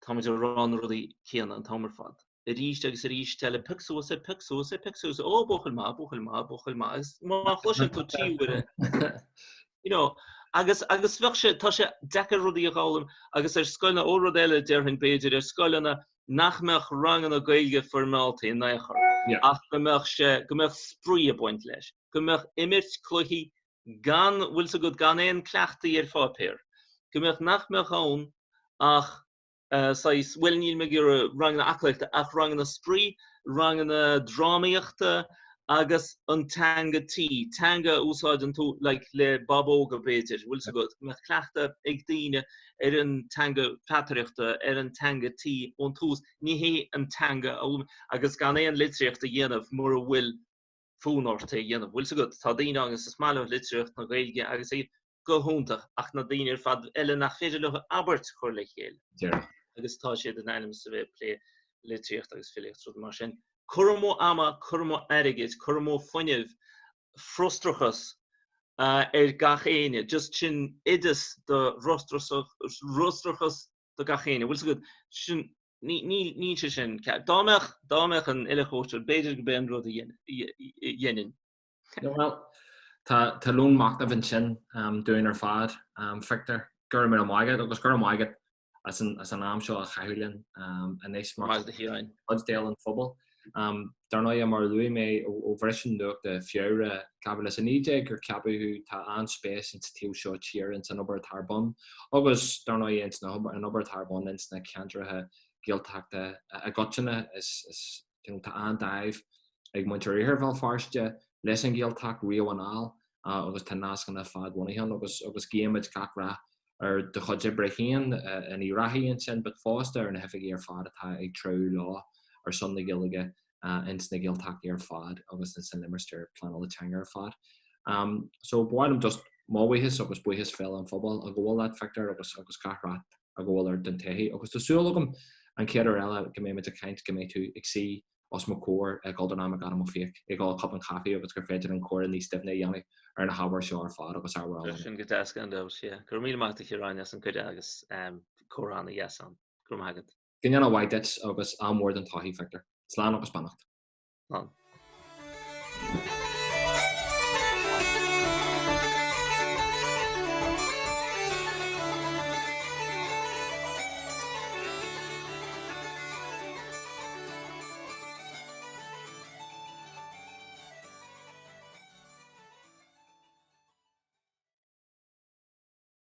táid a rán rudaí céanna an tamar fad. I ríist agus a ríist teile picsuas ó buchail má agus má chluisean tú tíúire. Agus bheadh sé tá sé decha rudaí a gálam agus ar scoilna ó rud eile dearthain beidir ar scoilena nach meach rangan a Ghaeilge formálta in néchar. Ach go meach sprí a buint leis. Go meach imirt cloichí gan bhfuil so good gan éon cleachtaí ar fápéir. Go meach nach meach ann ach bhfuil níl me gur rangan aclaachta ach rangan a sprí, rangan a drámaíochta agus an teanga tí, teanga úsáid an tú le babóga béidir, bhfuil sa go me chleachta ag daoine an teanga pleanáireachta an teanga tí ón tús, ní hé an teanga agus gan é an litríocht a dhéanamh mar a bhfuil fúnárta dhéanamh. Bhfuil sa go tá daoine agus is mála litríocht na Ghaeilge agus é go húntaach ach na daoine fad eile nach féidir le Albert chuir le chéile. Agus tá sé den enim sa bheith lé litríocht agus filicht rud mar sin. Curmó ama, curmó airigid, curmó foiineh frustrachas gachéine, just sin idas de rustrachas de gachéine. Bhfuil sa go sin ní sin dámach an ilechóir beidir go ben rud a dhéanaan. Well, tá lúnmach a bhain sin dúin ar fad, Victor, gur mé maigad agus gur maigad as an am seo a chaúlinn an éis mar déal an fphobal. Darna mar luí mé ó bhrisin nuach de fiúre cabal is an ide gur ceapú tá an spéis in tíú seo tíar in san obair tarbon. Agus darna ins na an obair tarbon ins na ceantrathe gealteachta a gotine is tá an daibh ag muinteoir bhil farste leis an gealteach riomhanál agus tá nascan na fad bhainithe agus géimiid gacra ar de chuide brichéan in Earraigh sin bud fásta ar na hefiigh ar fad atá ag trú lá ar son na Ghaeilge ins na gealteach ar fad agus in san limmerster pleanálaí teanga ar fad. So bhhailm just máhaithis agus buithis fel an fphobal a ggóil that Victor agus gachrat a ggóil ar den taithí agus tásúlagam an Chiarraí eile go mé a caint go mé tú ag si os mo cór ag galdanam ag anam féic ag gáil cup an caí agus gur féidir an cóir níos stifna dhéanamh ar na habar seo ar fad agus ar sin go deasca an dós, gur míach a Chiarraí an chuide agus córána dhéasan gur maigad. Gine bhaidit agus amór den taithí Victor. Slán agus bannacht.